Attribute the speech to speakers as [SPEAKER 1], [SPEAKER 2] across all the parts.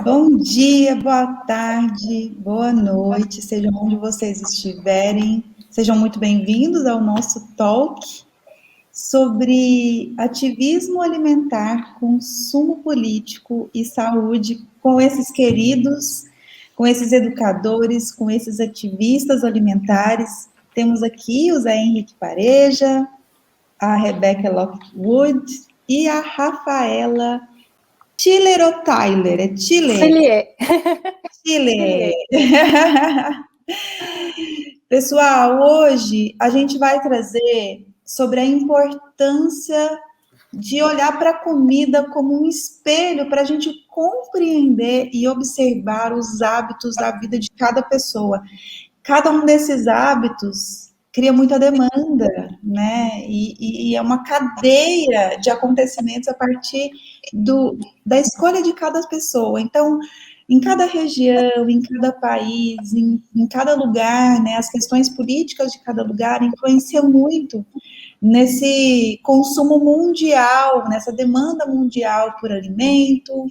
[SPEAKER 1] Bom dia, boa tarde, boa noite, sejam onde vocês estiverem. Sejam muito bem-vindos ao nosso talk sobre ativismo alimentar, consumo político e saúde com esses queridos, com esses educadores, com esses ativistas alimentares. Temos aqui o Zé Henrique Pareja, a Rebecca Lockwood e a Rafaela Tiller ou Tyler? É Tiller?
[SPEAKER 2] Chile.
[SPEAKER 1] Chile. Pessoal, hoje a gente vai trazer sobre a importância de olhar para a comida como um espelho para a gente compreender e observar os hábitos da vida de cada pessoa. Cada um desses hábitos cria muita demanda, né? E é uma cadeia de acontecimentos a partir da escolha de cada pessoa. Então, em cada região, em cada país, em cada lugar, né, as questões políticas de cada lugar influenciam muito nesse consumo mundial, nessa demanda mundial por alimento,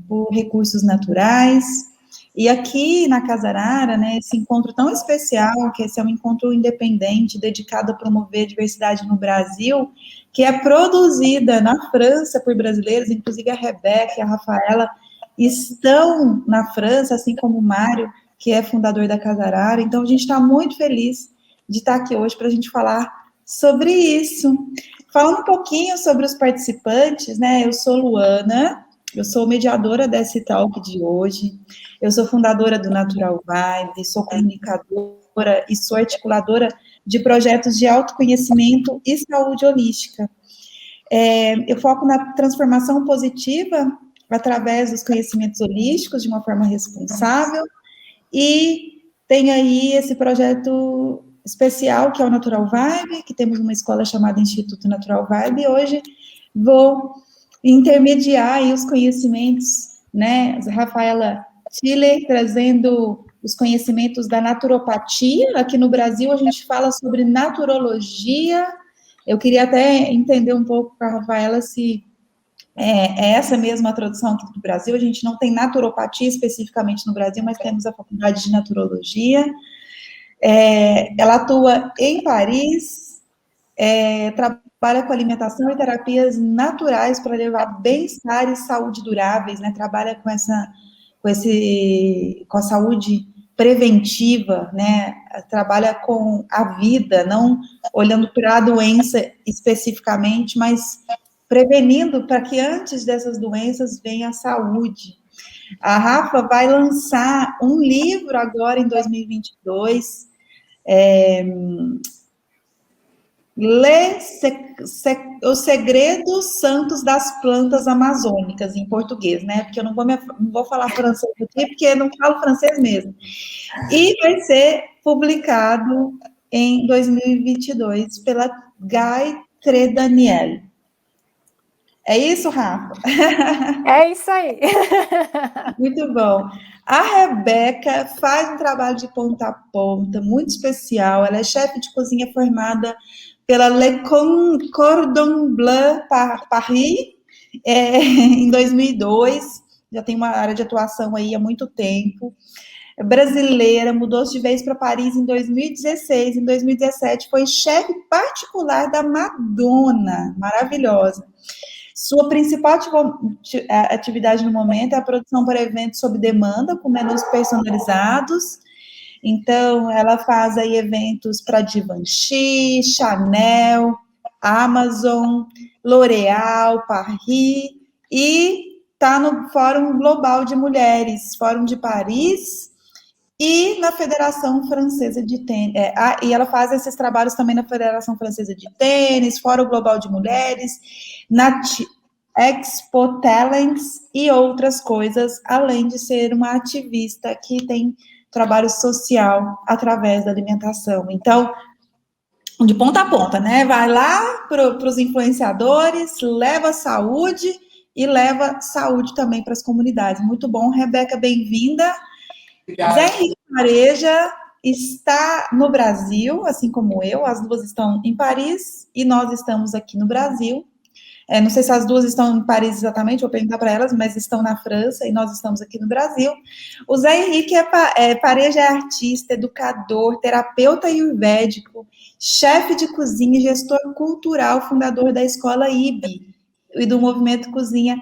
[SPEAKER 1] por recursos naturais. E aqui na Casa Arara, né, esse encontro tão especial, que esse é um encontro independente, dedicado a promover a diversidade no Brasil, que é produzida na França por brasileiros, inclusive a Rebeca e a Rafaela estão na França, assim como o Mário, que é fundador da Casa Arara. Então, a gente está muito feliz de estar aqui hoje para a gente falar sobre isso. Falando um pouquinho sobre os participantes, né, eu sou Luana, eu sou mediadora desse talk de hoje, eu sou fundadora do Natural Vibe, sou comunicadora e sou articuladora de projetos de autoconhecimento e saúde holística. Eu foco na transformação positiva através dos conhecimentos holísticos de uma forma responsável e tem aí esse projeto especial que é o Natural Vibe, que temos uma escola chamada Instituto Natural Vibe, e hoje vou intermediar aí os conhecimentos, né, Rafaela Tiller trazendo os conhecimentos da naturopatia. Aqui no Brasil a gente fala sobre naturologia. Eu queria até entender um pouco com a Rafaela se é essa mesma tradução aqui do Brasil. A gente não tem naturopatia especificamente no Brasil, mas temos a faculdade de naturologia. Ela atua em Paris, trabalha com alimentação e terapias naturais para levar bem-estar e saúde duráveis, né? Trabalha com a saúde preventiva, né? Trabalha com a vida, não olhando para a doença especificamente, mas prevenindo para que antes dessas doenças venha a saúde. A Rafa vai lançar um livro agora em 2022, Os Segredos Santos das Plantas Amazônicas, em português, né? Porque eu não vou falar francês aqui, porque eu não falo francês mesmo. E vai ser publicado em 2022 pela Guy Tredaniel. É isso, Rafa?
[SPEAKER 2] É isso aí.
[SPEAKER 1] Muito bom. A Rebeca faz um trabalho de ponta a ponta, muito especial. Ela é chefe de cozinha formada pela Le Cordon Bleu Paris, em 2002. Já tem uma área de atuação aí há muito tempo. É brasileira, mudou-se de vez para Paris em 2016. Em 2017 foi chefe particular da Madonna, maravilhosa. Sua principal atividade no momento é a produção para eventos sob demanda, com menus personalizados. Então, ela faz aí eventos para Givenchy, Chanel, Amazon, L'Oréal, Paris, e está no Fórum Global de Mulheres, Fórum de Paris, e na Federação Francesa de Tênis. E ela faz esses trabalhos também na Federação Francesa de Tênis, Fórum Global de Mulheres, na Expo Talents e outras coisas, além de ser uma ativista que tem trabalho social através da alimentação. Então, de ponta a ponta, né? Vai lá para os influenciadores, leva saúde e leva saúde também para as comunidades. Muito bom, Rebeca, bem-vinda. Zé Henrique Pareja está no Brasil, assim como eu, as duas estão em Paris e nós estamos aqui no Brasil. Não sei se as duas estão em Paris exatamente, vou perguntar para elas, mas estão na França e nós estamos aqui no Brasil. O Zé Henrique Pareja é artista, educador, terapeuta ayurvédico, chefe de cozinha e gestor cultural, fundador da escola IB e do movimento Cozinha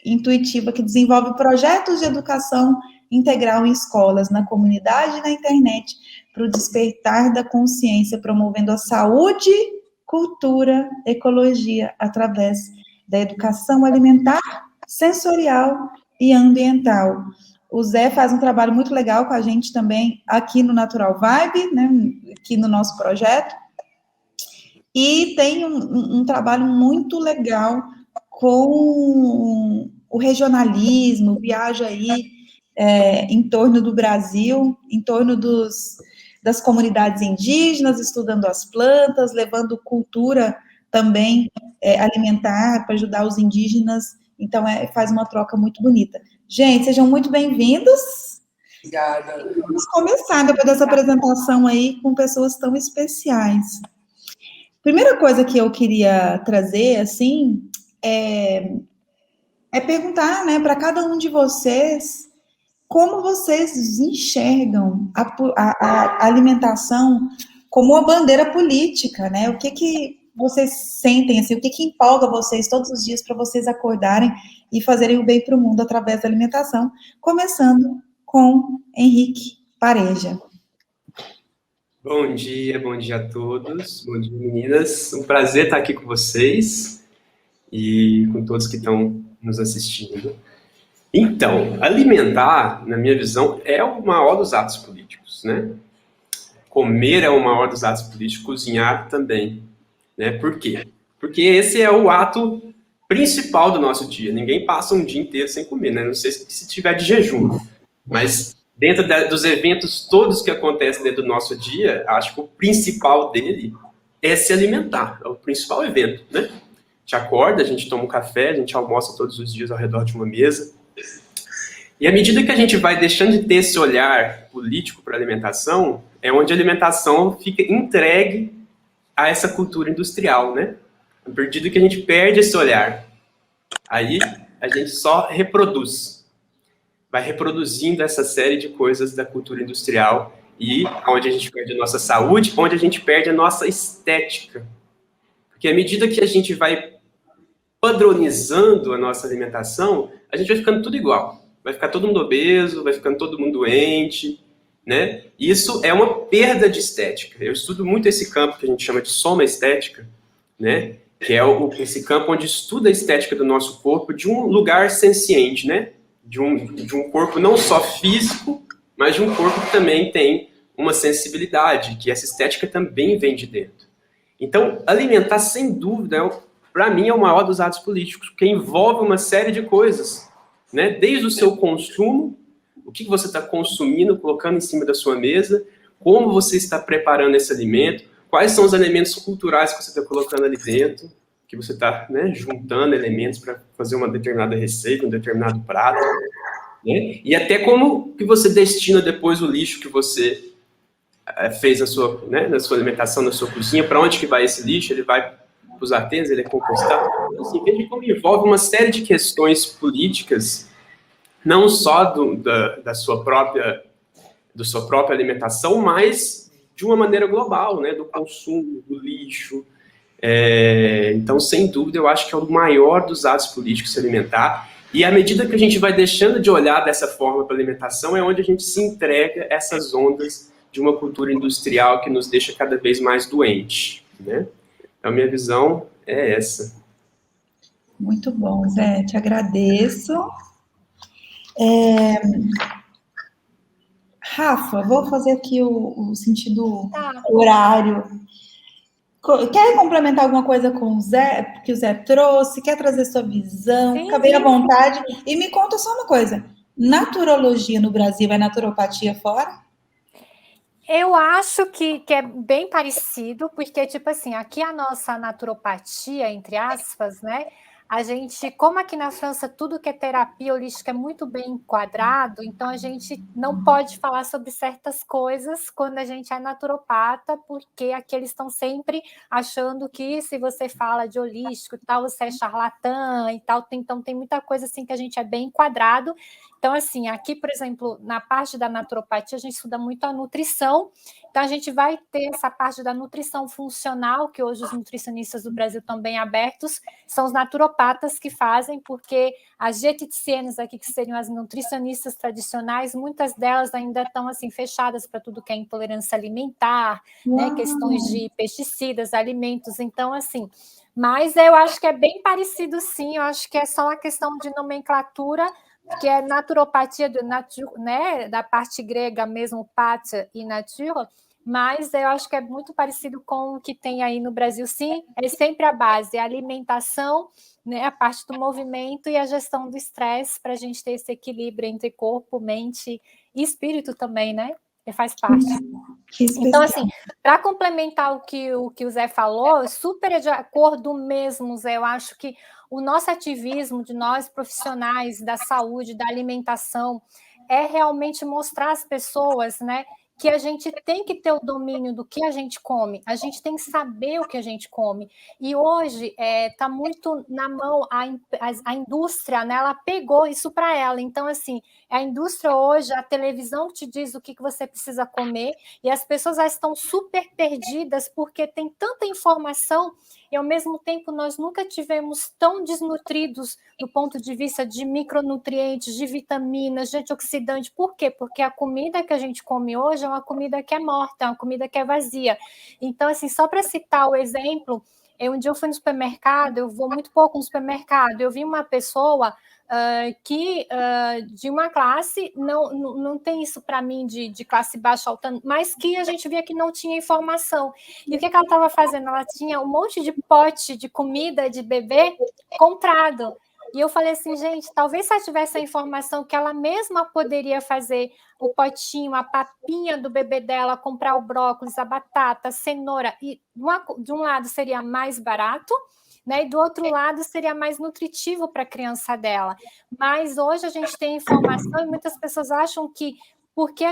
[SPEAKER 1] Intuitiva, que desenvolve projetos de educação integral em escolas, na comunidade e na internet, para o despertar da consciência, promovendo a saúde, cultura, ecologia, através da educação alimentar, sensorial e ambiental. O Zé faz um trabalho muito legal com a gente também aqui no Natural Vibe, né, aqui no nosso projeto, e tem um trabalho muito legal com o regionalismo, viaja aí em torno do Brasil, em torno das comunidades indígenas, estudando as plantas, levando cultura também alimentar para ajudar os indígenas. Então, faz uma troca muito bonita. Gente, sejam muito bem-vindos.
[SPEAKER 3] Obrigada.
[SPEAKER 1] Vamos começar depois dessa apresentação aí com pessoas tão especiais. Primeira coisa que eu queria trazer, assim, é perguntar, né, para cada um de vocês como vocês enxergam a alimentação como uma bandeira política, né? O que vocês sentem, assim, o que empolga vocês todos os dias para vocês acordarem e fazerem o bem para o mundo através da alimentação, começando com Henrique Pareja.
[SPEAKER 3] Bom dia a todos. Bom dia, meninas. Um prazer estar aqui com vocês e com todos que estão nos assistindo. Então, alimentar, na minha visão, é o maior dos atos políticos, né? Comer é o maior dos atos políticos, cozinhar também, né? Por quê? Porque esse é o ato principal do nosso dia. Ninguém passa um dia inteiro sem comer, né? Não sei se tiver de jejum, mas dentro dos eventos todos que acontecem dentro do nosso dia, acho que o principal dele é se alimentar, é o principal evento, né? A gente acorda, a gente toma um café, a gente almoça todos os dias ao redor de uma mesa. E à medida que a gente vai deixando de ter esse olhar político para a alimentação, é onde a alimentação fica entregue a essa cultura industrial, né? À medida que a gente perde esse olhar, aí a gente só reproduz. Vai reproduzindo essa série de coisas da cultura industrial e onde a gente perde a nossa saúde, onde a gente perde a nossa estética. Porque à medida que a gente vai padronizando a nossa alimentação, a gente vai ficando tudo igual. Vai ficar todo mundo obeso, vai ficando todo mundo doente, né? Isso é uma perda de estética. Eu estudo muito esse campo que a gente chama de soma estética, né? Que é esse campo onde estuda a estética do nosso corpo de um lugar senciente, né? De um corpo não só físico, mas de um corpo que também tem uma sensibilidade, que essa estética também vem de dentro. Então, alimentar, sem dúvida, para mim, é o maior dos atos políticos, porque envolve uma série de coisas, né? Desde o seu consumo, o que você está consumindo, colocando em cima da sua mesa, como você está preparando esse alimento, quais são os elementos culturais que você está colocando ali dentro, que você está, né, juntando elementos para fazer uma determinada receita, um determinado prato, né? E até como que você destina depois o lixo que você fez na sua alimentação, na sua cozinha, para onde que vai esse lixo? Ele vai para os aterros, ele é compostado? Então, assim, veja como envolve uma série de questões políticas, não só da sua própria alimentação, mas de uma maneira global, né, do consumo, do lixo. Então, sem dúvida, eu acho que é o maior dos atos políticos se alimentar. E à medida que a gente vai deixando de olhar dessa forma para a alimentação, é onde a gente se entrega a essas ondas de uma cultura industrial que nos deixa cada vez mais doente, né? Então, a minha visão é essa.
[SPEAKER 1] Muito bom, Zé, te agradeço. Rafa, vou fazer aqui o sentido horário. Quer complementar alguma coisa com o Zé, que o Zé trouxe? Quer trazer sua visão? Fica bem à vontade. E me conta só uma coisa: naturologia no Brasil é naturopatia fora?
[SPEAKER 2] Eu acho que é bem parecido, porque, tipo assim, aqui a nossa naturopatia, entre aspas, né? a gente, como aqui na França tudo que é terapia holística é muito bem enquadrado, então a gente não pode falar sobre certas coisas quando a gente é naturopata, porque aqui eles estão sempre achando que se você fala de holístico e tal, você é charlatã e tal, então tem muita coisa assim que a gente é bem enquadrado. Então, assim, aqui, por exemplo, na parte da naturopatia, a gente estuda muito a nutrição, então a gente vai ter essa parte da nutrição funcional, que hoje os nutricionistas do Brasil estão bem abertos, são os naturopatas que fazem, porque as dieticianas aqui, que seriam as nutricionistas tradicionais, muitas delas ainda estão assim fechadas para tudo que é intolerância alimentar, né, questões de pesticidas, alimentos, então assim, mas eu acho que é bem parecido sim, eu acho que é só uma questão de nomenclatura, que é naturopatia do nature, né, da parte grega mesmo, patia e natura, mas eu acho que é muito parecido com o que tem aí no Brasil, sim, é sempre a base, a alimentação, né, a parte do movimento e a gestão do estresse, para a gente ter esse equilíbrio entre corpo, mente e espírito também, né, que faz parte.
[SPEAKER 1] Que
[SPEAKER 2] Então,
[SPEAKER 1] especial.
[SPEAKER 2] assim, para complementar o que o Zé falou, super de acordo mesmo, Zé, eu acho que o nosso ativismo de nós profissionais da saúde, da alimentação, é realmente mostrar às pessoas, né, que a gente tem que ter o domínio do que a gente come, a gente tem que saber o que a gente come. E hoje está muito na mão a indústria, né, ela pegou isso para ela. Então, assim, a indústria hoje, a televisão te diz o que você precisa comer, e as pessoas já estão super perdidas porque tem tanta informação e, ao mesmo tempo, nós nunca tivemos tão desnutridos do ponto de vista de micronutrientes, de vitaminas, de antioxidante. Por quê? Porque a comida que a gente come hoje é uma comida que é morta, é uma comida que é vazia. Então, assim, só para citar o exemplo, um dia eu fui no supermercado, eu vou muito pouco no supermercado, eu vi uma pessoa que de uma classe, não tem isso para mim de classe baixa, alta, mas que a gente via que não tinha informação. E o que ela estava fazendo? Ela tinha um monte de pote de comida de bebê comprado. E eu falei assim, gente, talvez se ela tivesse a informação que ela mesma poderia fazer o potinho, a papinha do bebê dela, comprar o brócolis, a batata, a cenoura, e de um lado seria mais barato, né? E do outro lado seria mais nutritivo para a criança dela. Mas hoje a gente tem informação e muitas pessoas acham que porque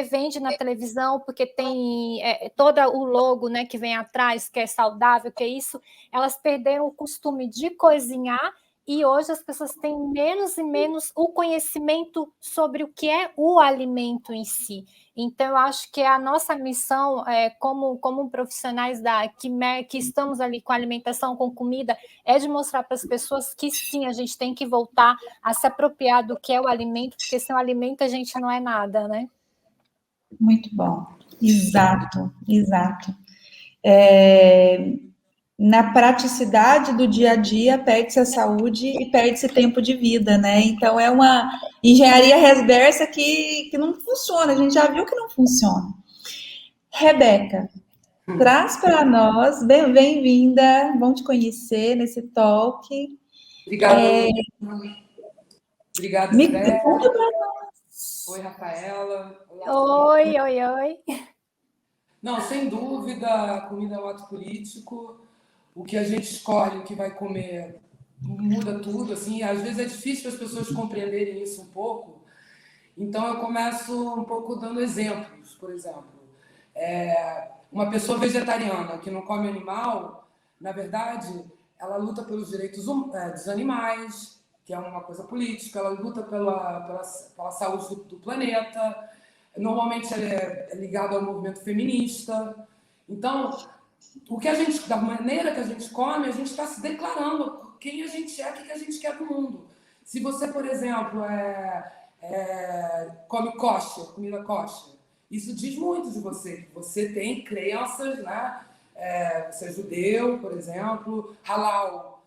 [SPEAKER 2] vende na televisão, porque tem todo o logo, né, que vem atrás, que é saudável, que é isso, elas perderam o costume de cozinhar e hoje as pessoas têm menos e menos o conhecimento sobre o que é o alimento em si. Então, eu acho que a nossa missão, como profissionais que estamos ali com alimentação, com comida, é de mostrar para as pessoas que sim, a gente tem que voltar a se apropriar do que é o alimento, porque sem o alimento a gente não é nada, né?
[SPEAKER 1] Muito bom. Exato, exato. Na praticidade do dia a dia, perde-se a saúde e perde-se tempo de vida, né? Então, é uma engenharia reversa que não funciona, a gente já viu que não funciona. Rebeca, traz para nós, bem-vinda, bom te conhecer nesse talk.
[SPEAKER 4] Obrigada, Obrigada, Zé.
[SPEAKER 1] Conta para nós.
[SPEAKER 4] Oi, Rafaela.
[SPEAKER 2] Olá. Oi.
[SPEAKER 4] Não, sem dúvida, a comida é um ato político. O que a gente escolhe, o que vai comer, muda tudo. Assim, às vezes é difícil para as pessoas compreenderem isso um pouco. Então, eu começo um pouco dando exemplos. Por exemplo, uma pessoa vegetariana que não come animal, na verdade, ela luta pelos direitos dos animais, que é uma coisa política, ela luta pela saúde do planeta, normalmente ela é ligada ao movimento feminista. Então, da maneira que a gente come, a gente está se declarando quem a gente é, o que a gente quer do mundo. Se você, por exemplo, come kosher, comida kosher, isso diz muito de você, que você tem crenças, né? Você é judeu, por exemplo, halal.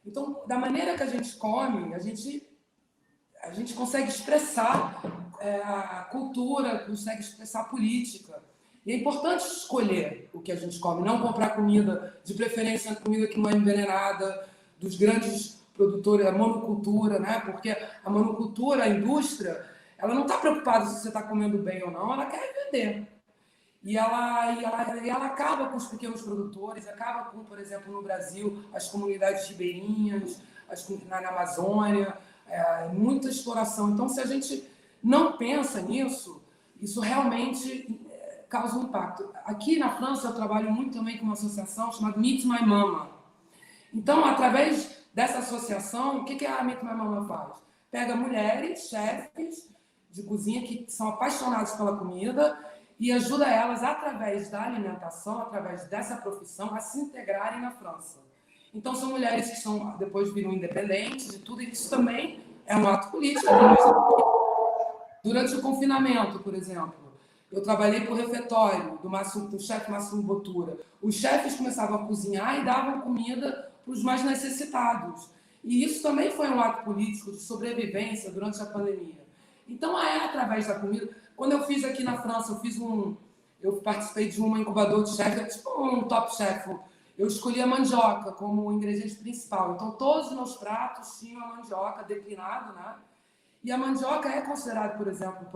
[SPEAKER 4] Então, da maneira que a gente come, a gente consegue expressar a cultura, consegue expressar a política. E é importante escolher o que a gente come, não comprar comida, de preferência comida que não é envenenada, dos grandes produtores, a monocultura, né? Porque a monocultura, a indústria, ela não está preocupada se você está comendo bem ou não, ela quer vender. E ela acaba com os pequenos produtores, acaba com, por exemplo, no Brasil, as comunidades ribeirinhas, na Amazônia, muita exploração. Então, se a gente não pensa nisso, isso realmente causa um impacto. Aqui na França, eu trabalho muito também com uma associação chamada Meet My Mama. Então, através dessa associação, o que a Meet My Mama faz? Pega mulheres, chefes de cozinha que são apaixonadas pela comida e ajuda elas, através da alimentação, através dessa profissão, a se integrarem na França. Então, são mulheres que depois viram independentes e tudo, e isso também é um ato político. Durante o confinamento, por exemplo, eu trabalhei para o refeitório do chefe Máximo Bottura. Os chefes começavam a cozinhar e davam comida para os mais necessitados. E isso também foi um ato político de sobrevivência durante a pandemia. Então, através da comida... Quando eu fiz aqui na França, eu participei de uma incubadora de chefe, tipo um top chef. Eu escolhi a mandioca como ingrediente principal. Então, todos os meus pratos tinham a mandioca declinada, né? E a mandioca é considerada, por exemplo,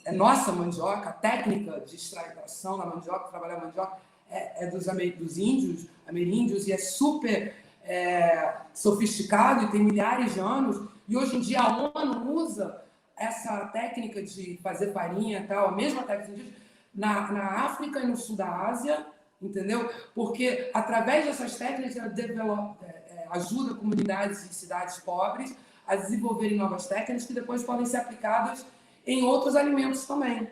[SPEAKER 4] é nossa mandioca, a técnica de extração da mandioca, trabalhar a mandioca, é dos índios, ameríndios, e é super sofisticado e tem milhares de anos. E hoje em dia a ONU usa essa técnica de fazer farinha e tal, a mesma técnica na África e no sul da Ásia, entendeu? Porque através dessas técnicas ela ajuda comunidades e cidades pobres a desenvolverem novas técnicas que depois podem ser aplicadas em outros alimentos também.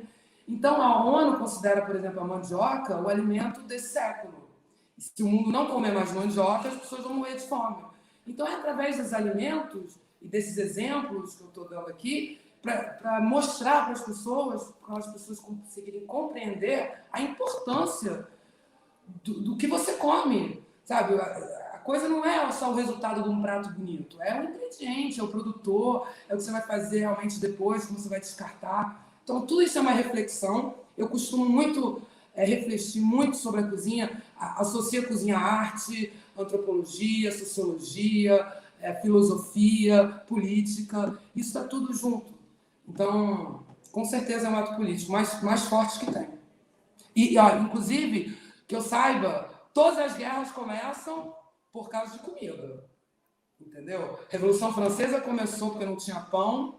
[SPEAKER 4] Então, a ONU considera, por exemplo, a mandioca o alimento desse século. Se o mundo não comer mais mandioca, as pessoas vão morrer de fome. Então, é através dos alimentos e desses exemplos que eu estou dando aqui, para mostrar para as pessoas conseguirem compreender a importância do que você come, sabe? A coisa não é só o resultado de um prato bonito, é o ingrediente, é o produtor, é o que você vai fazer realmente depois, como você vai descartar. Então, tudo isso é uma reflexão. Eu costumo muito refletir muito sobre a cozinha, associo a cozinha à arte, antropologia, sociologia, filosofia, política, isso está tudo junto. Então, com certeza é um ato político mais forte que tem. Inclusive, que eu saiba, todas as guerras começam por causa de comida, entendeu? A Revolução Francesa começou porque não tinha pão,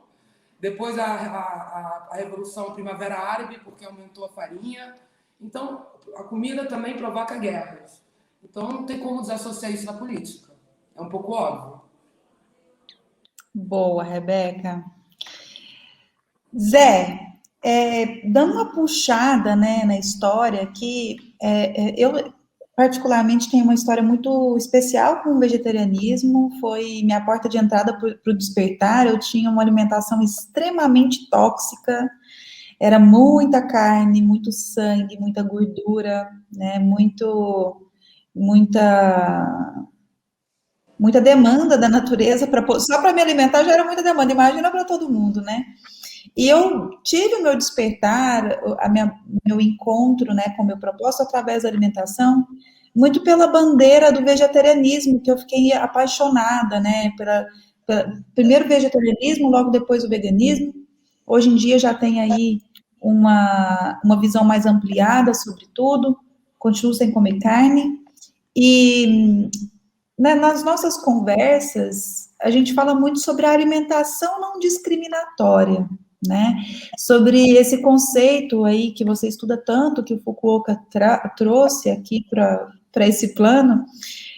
[SPEAKER 4] depois a Revolução Primavera Árabe porque aumentou a farinha. Então, a comida também provoca guerras. Então, não tem como desassociar isso da política. É um pouco óbvio.
[SPEAKER 1] Boa, Rebeca. Zé, dando uma puxada, né, na história aqui, eu particularmente tenho uma história muito especial com o vegetarianismo, foi minha porta de entrada para o despertar. Eu tinha uma alimentação extremamente tóxica, era muita carne, muito sangue, muita gordura, né, muita demanda da natureza, só para me alimentar já era muita demanda, imagina para todo mundo, né? E eu tive o meu despertar, meu encontro, né, com o meu propósito através da alimentação, muito pela bandeira do vegetarianismo, que eu fiquei apaixonada, né, primeiro o vegetarianismo, logo depois o veganismo. Hoje em dia já tem aí uma visão mais ampliada sobre tudo, continuo sem comer carne, e nas nossas conversas, a gente fala muito sobre a alimentação não discriminatória, né? Sobre esse conceito aí que você estuda tanto, que o Fukuoka trouxe aqui para esse plano,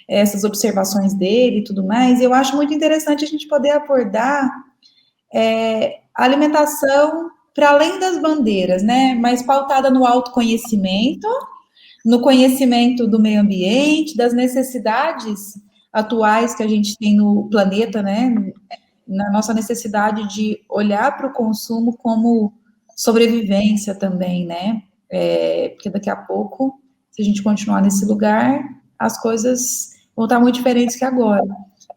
[SPEAKER 1] essas observações dele e tudo mais, e eu acho muito interessante a gente poder abordar a alimentação para além das bandeiras, né? Mas pautada no autoconhecimento, no conhecimento do meio ambiente, das necessidades atuais que a gente tem no planeta, né? Na nossa necessidade de olhar para o consumo como sobrevivência também, né? Porque daqui a pouco, se a gente continuar nesse lugar, as coisas vão estar muito diferentes que agora.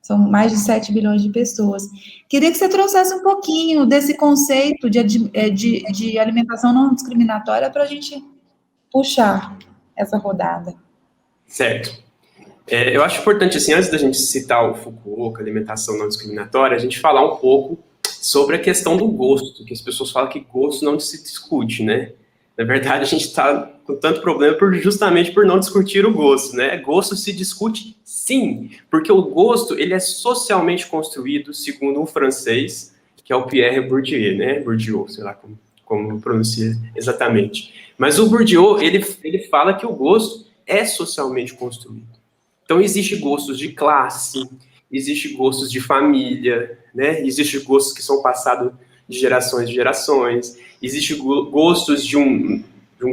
[SPEAKER 1] São mais de 7 bilhões de pessoas. Queria que você trouxesse um pouquinho desse conceito de alimentação não discriminatória para a gente puxar essa rodada.
[SPEAKER 3] Certo. Eu acho importante, assim, antes da gente citar o Fukuoka, alimentação não discriminatória, a gente falar um pouco sobre a questão do gosto, que as pessoas falam que gosto não se discute, né? Na verdade, a gente está com tanto problema justamente por não discutir o gosto, né? Gosto se discute sim, porque o gosto ele é socialmente construído, segundo um francês, que é o Pierre Bourdieu, né? Bourdieu, sei lá como pronuncia exatamente. Mas o Bourdieu, ele fala que o gosto é socialmente construído. Então, existe gostos de classe, existe gostos de família, né? Existe gostos que são passados de gerações em gerações, existe gostos de um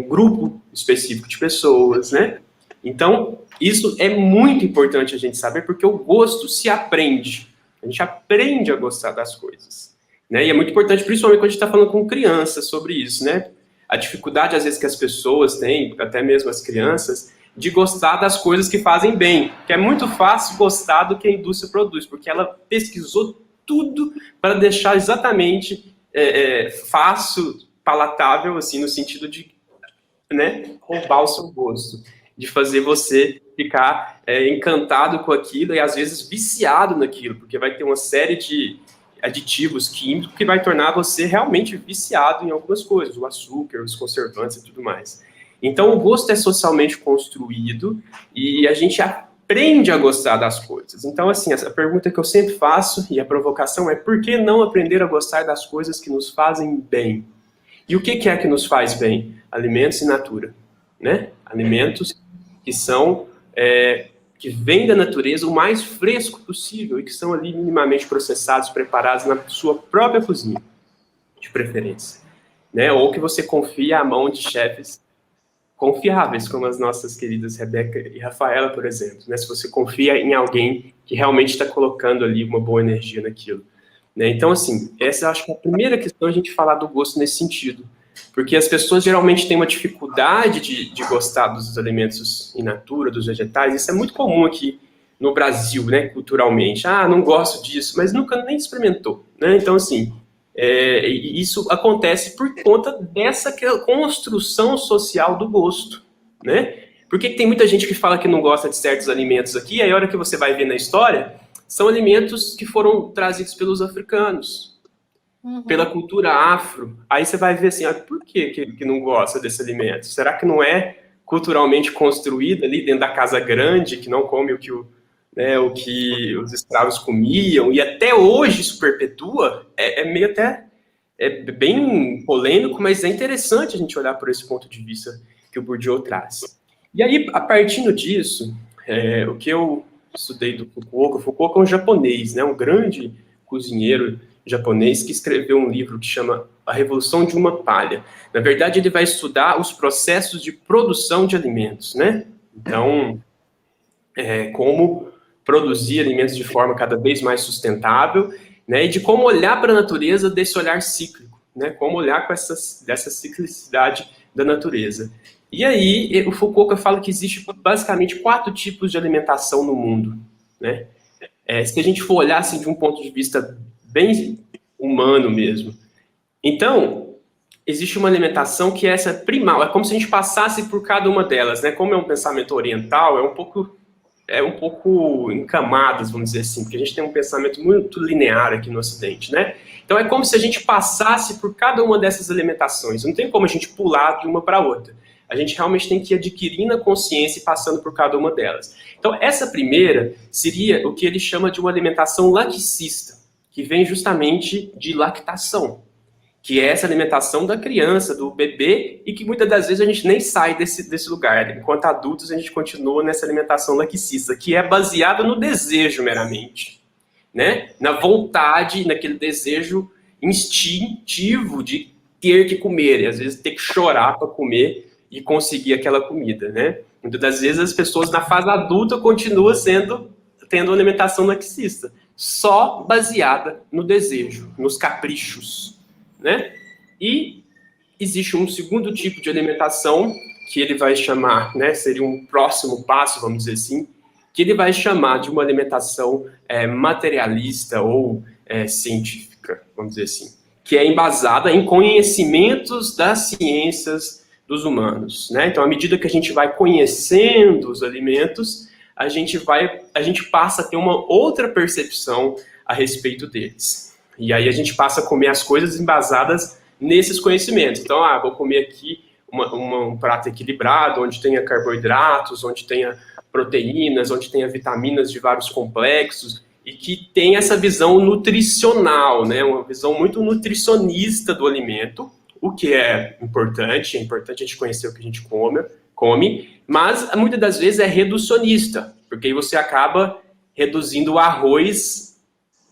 [SPEAKER 3] grupo específico de pessoas, né? Então, isso é muito importante a gente saber, porque o gosto se aprende. A gente aprende a gostar das coisas, né? E é muito importante, principalmente quando a gente está falando com crianças sobre isso, né? A dificuldade, às vezes, que as pessoas têm, até mesmo as crianças, de gostar das coisas que fazem bem. Que é muito fácil gostar do que a indústria produz, porque ela pesquisou tudo para deixar exatamente fácil, palatável, assim, no sentido de, né, roubar o seu gosto, de fazer você ficar encantado com aquilo e, às vezes, viciado naquilo, porque vai ter uma série de aditivos químicos que vai tornar você realmente viciado em algumas coisas, o açúcar, os conservantes e tudo mais. Então, o gosto é socialmente construído e a gente aprende a gostar das coisas. Então, assim, essa pergunta que eu sempre faço, e a provocação é: por que não aprender a gostar das coisas que nos fazem bem? E o que é que nos faz bem? Alimentos e natura, né? Alimentos que são, que vêm da natureza o mais fresco possível e que são ali minimamente processados, preparados na sua própria cozinha, de preferência, né? Ou que você confia à mão de chefes confiáveis, como as nossas queridas Rebeca e Rafaela, por exemplo, né? Se você confia em alguém que realmente está colocando ali uma boa energia naquilo, né? Então, assim, essa eu acho que é a primeira questão, a gente falar do gosto nesse sentido, porque as pessoas geralmente têm uma dificuldade de gostar dos alimentos in natura, dos vegetais. Isso é muito comum aqui no Brasil, né, culturalmente. Não gosto disso, mas nunca nem experimentou, né? Então, assim, isso acontece por conta dessa construção social do gosto, né? Por que tem muita gente que fala que não gosta de certos alimentos aqui, e aí a hora que você vai ver na história, são alimentos que foram trazidos pelos africanos, pela cultura afro. Aí você vai ver assim, por que não gosta desse alimento? Será que não é culturalmente construído ali dentro da casa grande, que não come o que os escravos comiam, e até hoje isso perpetua? Meio até bem polêmico, mas é interessante a gente olhar por esse ponto de vista que o Bourdieu traz. E aí, a partir disso, o que eu estudei do Fukuoka. Fukuoka é um japonês, né, um grande cozinheiro japonês que escreveu um livro que chama A Revolução de uma Palha. Na verdade, ele vai estudar os processos de produção de alimentos, né? Então, como produzir alimentos de forma cada vez mais sustentável, né? E de como olhar para a natureza desse olhar cíclico, né? Como olhar com dessa ciclicidade da natureza. E aí, o Fukuoka fala que existe basicamente 4 tipos de alimentação no mundo, né? Se a gente for olhar assim, de um ponto de vista bem humano mesmo. Então, existe uma alimentação que é essa primal, é como se a gente passasse por cada uma delas, né? Como é um pensamento oriental, é um pouco em camadas, vamos dizer assim, porque a gente tem um pensamento muito linear aqui no Ocidente, né? Então, é como se a gente passasse por cada uma dessas alimentações. Não tem como a gente pular de uma para outra. A gente realmente tem que ir adquirindo a consciência e passando por cada uma delas. Então, essa primeira seria o que ele chama de uma alimentação laticista, que vem justamente de lactação, que é essa alimentação da criança, do bebê, e que muitas das vezes a gente nem sai desse lugar. Enquanto adultos, a gente continua nessa alimentação laticista, que é baseada no desejo meramente, né? Na vontade, naquele desejo instintivo de ter que comer, e às vezes ter que chorar para comer e conseguir aquela comida, né? Muitas das vezes as pessoas na fase adulta continuam tendo alimentação laticista, só baseada no desejo, nos caprichos, né? E existe um segundo tipo de alimentação que ele vai chamar, né? Seria um próximo passo, vamos dizer assim, que ele vai chamar de uma alimentação materialista ou científica, vamos dizer assim, que é embasada em conhecimentos das ciências dos humanos, né? Então, à medida que a gente vai conhecendo os alimentos, a gente passa a ter uma outra percepção a respeito deles. E aí a gente passa a comer as coisas embasadas nesses conhecimentos. Então, vou comer aqui um prato equilibrado, onde tenha carboidratos, onde tenha proteínas, onde tenha vitaminas de vários complexos, e que tenha essa visão nutricional, né? Uma visão muito nutricionista do alimento, o que é importante a gente conhecer o que a gente come, mas muitas das vezes é reducionista, porque aí você acaba reduzindo o arroz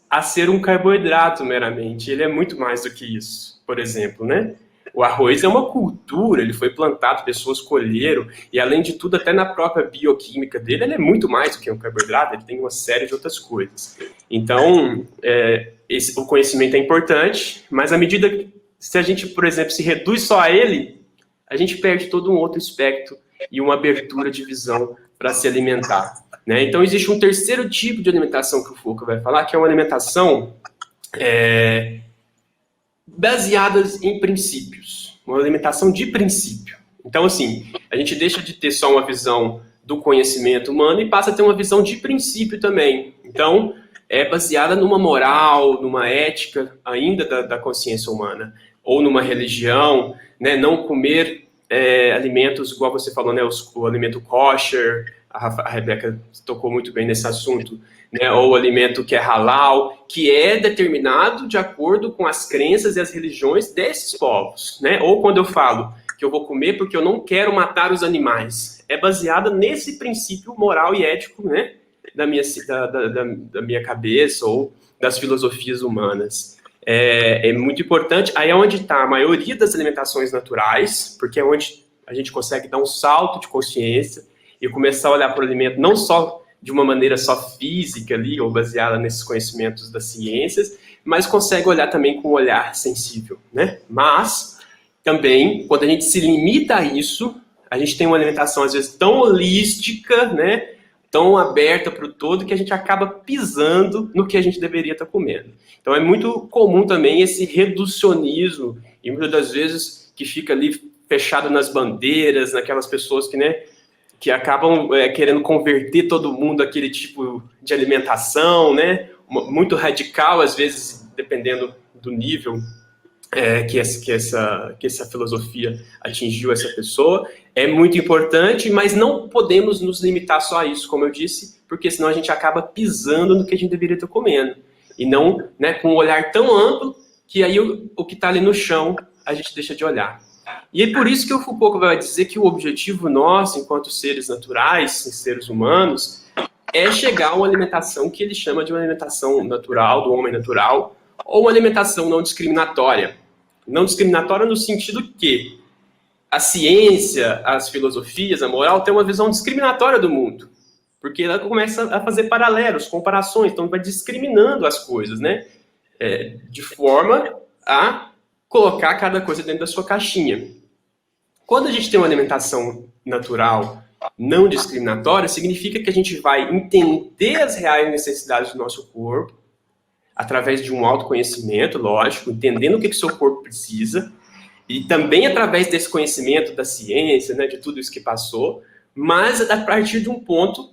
[SPEAKER 3] a ser um carboidrato meramente. Ele é muito mais do que isso, por exemplo, né? O arroz é uma cultura, ele foi plantado, pessoas colheram, e além de tudo, até na própria bioquímica dele, ele é muito mais do que um carboidrato, ele tem uma série de outras coisas. Então, o conhecimento é importante, mas à medida que, se a gente, por exemplo, se reduz só a ele, a gente perde todo um outro aspecto e uma abertura de visão para se alimentar, né? Então, existe um terceiro tipo de alimentação que o Foucault vai falar, que é uma alimentação baseadas em princípios, uma alimentação de princípio. Então, assim, a gente deixa de ter só uma visão do conhecimento humano e passa a ter uma visão de princípio também. Então, é baseada numa moral, numa ética ainda da consciência humana, ou numa religião, né? Não comer alimentos, igual você falou, né? O alimento kosher, a Rebeca tocou muito bem nesse assunto, né, ou o alimento que é halal, que é determinado de acordo com as crenças e as religiões desses povos, né? Ou quando eu falo que eu vou comer porque eu não quero matar os animais, é baseada nesse princípio moral e ético, né, da minha cabeça ou das filosofias humanas. É muito importante, aí é onde está a maioria das alimentações naturais, porque é onde a gente consegue dar um salto de consciência e começar a olhar para o alimento não só de uma maneira só física ali, ou baseada nesses conhecimentos das ciências, mas consegue olhar também com um olhar sensível, né? Mas, também, quando a gente se limita a isso, a gente tem uma alimentação, às vezes, tão holística, né? Tão aberta para o todo, que a gente acaba pisando no que a gente deveria estar comendo. Então, é muito comum também esse reducionismo, e muitas das vezes que fica ali fechado nas bandeiras, naquelas pessoas que, né, que acabam querendo converter todo mundo àquele tipo de alimentação, né? Muito radical, às vezes, dependendo do nível que essa filosofia atingiu essa pessoa. É muito importante, mas não podemos nos limitar só a isso, como eu disse, porque senão a gente acaba pisando no que a gente deveria estar comendo. E não, né, com um olhar tão amplo que aí o que está ali no chão a gente deixa de olhar. E é por isso que o Foucault vai dizer que o objetivo nosso, enquanto seres naturais, seres humanos, é chegar a uma alimentação que ele chama de uma alimentação natural, do homem natural, ou uma alimentação não discriminatória. Não discriminatória no sentido que a ciência, as filosofias, a moral, tem uma visão discriminatória do mundo. Porque ela começa a fazer paralelos, comparações, então vai discriminando as coisas, né? De forma a colocar cada coisa dentro da sua caixinha. Quando a gente tem uma alimentação natural, não discriminatória, significa que a gente vai entender as reais necessidades do nosso corpo, através de um autoconhecimento, lógico, entendendo o que o seu corpo precisa, e também através desse conhecimento da ciência, né, de tudo isso que passou, mas a partir de um ponto,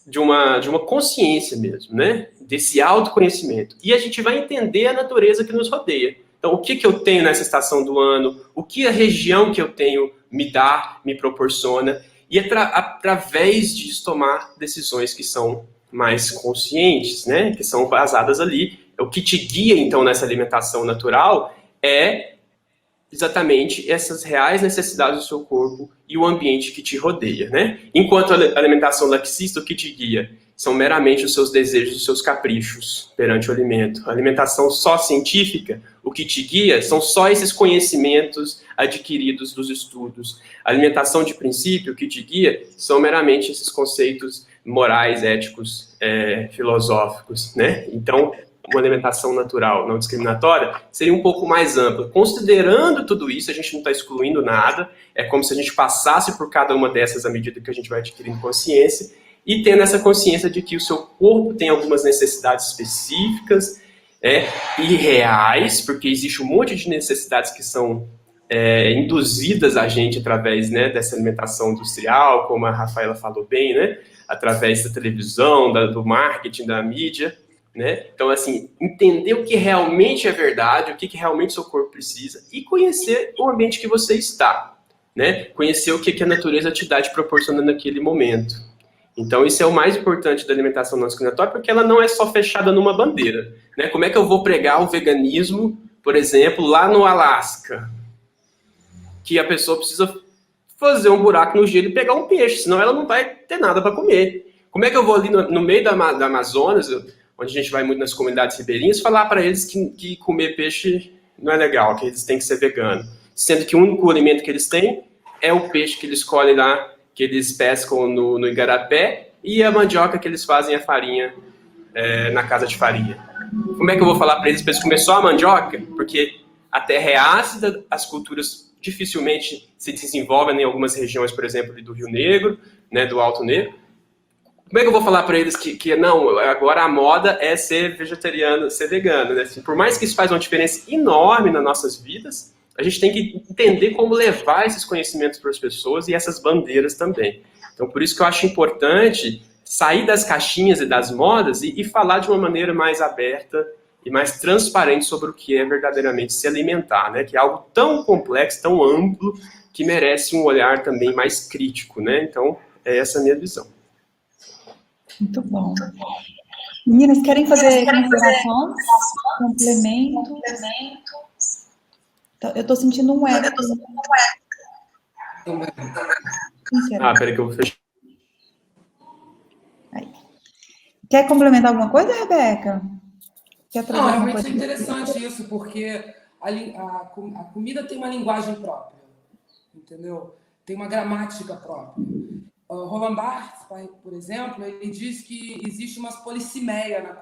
[SPEAKER 3] de uma consciência mesmo, né, desse autoconhecimento. E a gente vai entender a natureza que nos rodeia. Então, o que eu tenho nessa estação do ano, o que a região que eu tenho me dá, me proporciona, e através disso tomar decisões que são mais conscientes, né, que são basadas ali. O que te guia, então, nessa alimentação natural é exatamente essas reais necessidades do seu corpo e o ambiente que te rodeia, né? Enquanto a alimentação laxista, o que te guia são meramente os seus desejos, os seus caprichos perante o alimento. A alimentação só científica, o que te guia são só esses conhecimentos adquiridos dos estudos. A alimentação de princípio, o que te guia são meramente esses conceitos morais, éticos, filosóficos, né? Então, uma alimentação natural, não discriminatória, seria um pouco mais ampla. Considerando tudo isso, a gente não está excluindo nada, é como se a gente passasse por cada uma dessas à medida que a gente vai adquirindo consciência, e tendo essa consciência de que o seu corpo tem algumas necessidades específicas e reais, porque existe um monte de necessidades que são induzidas a gente através, né, dessa alimentação industrial, como a Rafaela falou bem, né, através da televisão, do marketing, da mídia, né? Então, assim, entender o que realmente é verdade, o que realmente seu corpo precisa e conhecer o ambiente que você está. né? Conhecer o que a natureza te dá te proporcionando naquele momento. Então, isso é o mais importante da alimentação não discriminatória, porque ela não é só fechada numa bandeira, né? Como é que eu vou pregar o veganismo, por exemplo, lá no Alasca? Que a pessoa precisa fazer um buraco no gelo e pegar um peixe, senão ela não vai ter nada para comer. Como é que eu vou ali no meio da Amazonas, onde a gente vai muito nas comunidades ribeirinhas, falar para eles que comer peixe não é legal, que eles têm que ser veganos, sendo que o único alimento que eles têm é o peixe que eles colhem lá, que eles pescam no igarapé, e a mandioca que eles fazem a farinha na casa de farinha. Como é que eu vou falar para eles comer só a mandioca? Porque a terra é ácida, as culturas dificilmente se desenvolvem em algumas regiões, por exemplo, do Rio Negro, né, do Alto Negro. Como é que eu vou falar para eles que não, agora a moda é ser vegetariano, ser vegano, né? Assim, por mais que isso faz uma diferença enorme nas nossas vidas, a gente tem que entender como levar esses conhecimentos para as pessoas e essas bandeiras também. Então, por isso que eu acho importante sair das caixinhas e das modas e falar de uma maneira mais aberta e mais transparente sobre o que é verdadeiramente se alimentar, né? Que é algo tão complexo, tão amplo, que merece um olhar também mais crítico, né? Então, é essa a minha visão.
[SPEAKER 1] Muito bom. Meninas, querem fazer considerações? Complemento? Eu estou sentindo um eco.
[SPEAKER 3] Peraí que eu vou fechar.
[SPEAKER 1] Aí. Quer complementar alguma coisa, Rebeca?
[SPEAKER 4] Não, realmente é interessante isso, porque a comida tem uma linguagem própria, entendeu? Tem uma gramática própria. Roland Barthes, por exemplo, ele diz que existe uma polissiméia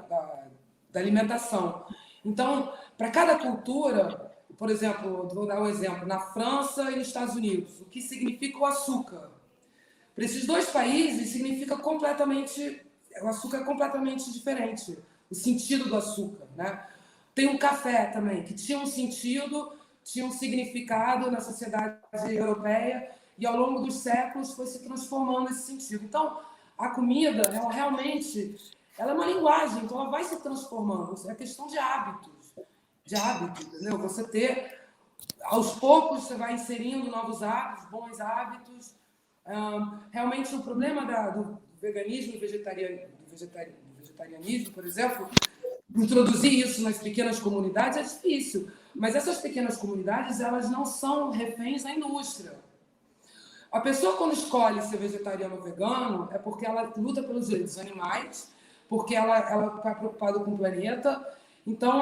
[SPEAKER 4] da alimentação. Então, para cada cultura, por exemplo, vou dar um exemplo, na França e nos Estados Unidos, o que significa o açúcar? Para esses dois países, significa completamente... O açúcar é completamente diferente, o sentido do açúcar, né? Tem o café também, que tinha um sentido, tinha um significado na sociedade europeia, e ao longo dos séculos foi se transformando esse sentido. Então, a comida, ela realmente, ela é uma linguagem, então ela vai se transformando. É questão de hábitos, entendeu? Você ter, aos poucos, você vai inserindo novos hábitos, bons hábitos. Realmente, o problema do veganismo e vegetarianismo, por exemplo, introduzir isso nas pequenas comunidades é difícil. Mas essas pequenas comunidades, elas não são reféns da indústria. A pessoa, quando escolhe ser vegetariano ou vegano, é porque ela luta pelos direitos dos animais, porque ela está preocupada com o planeta. Então,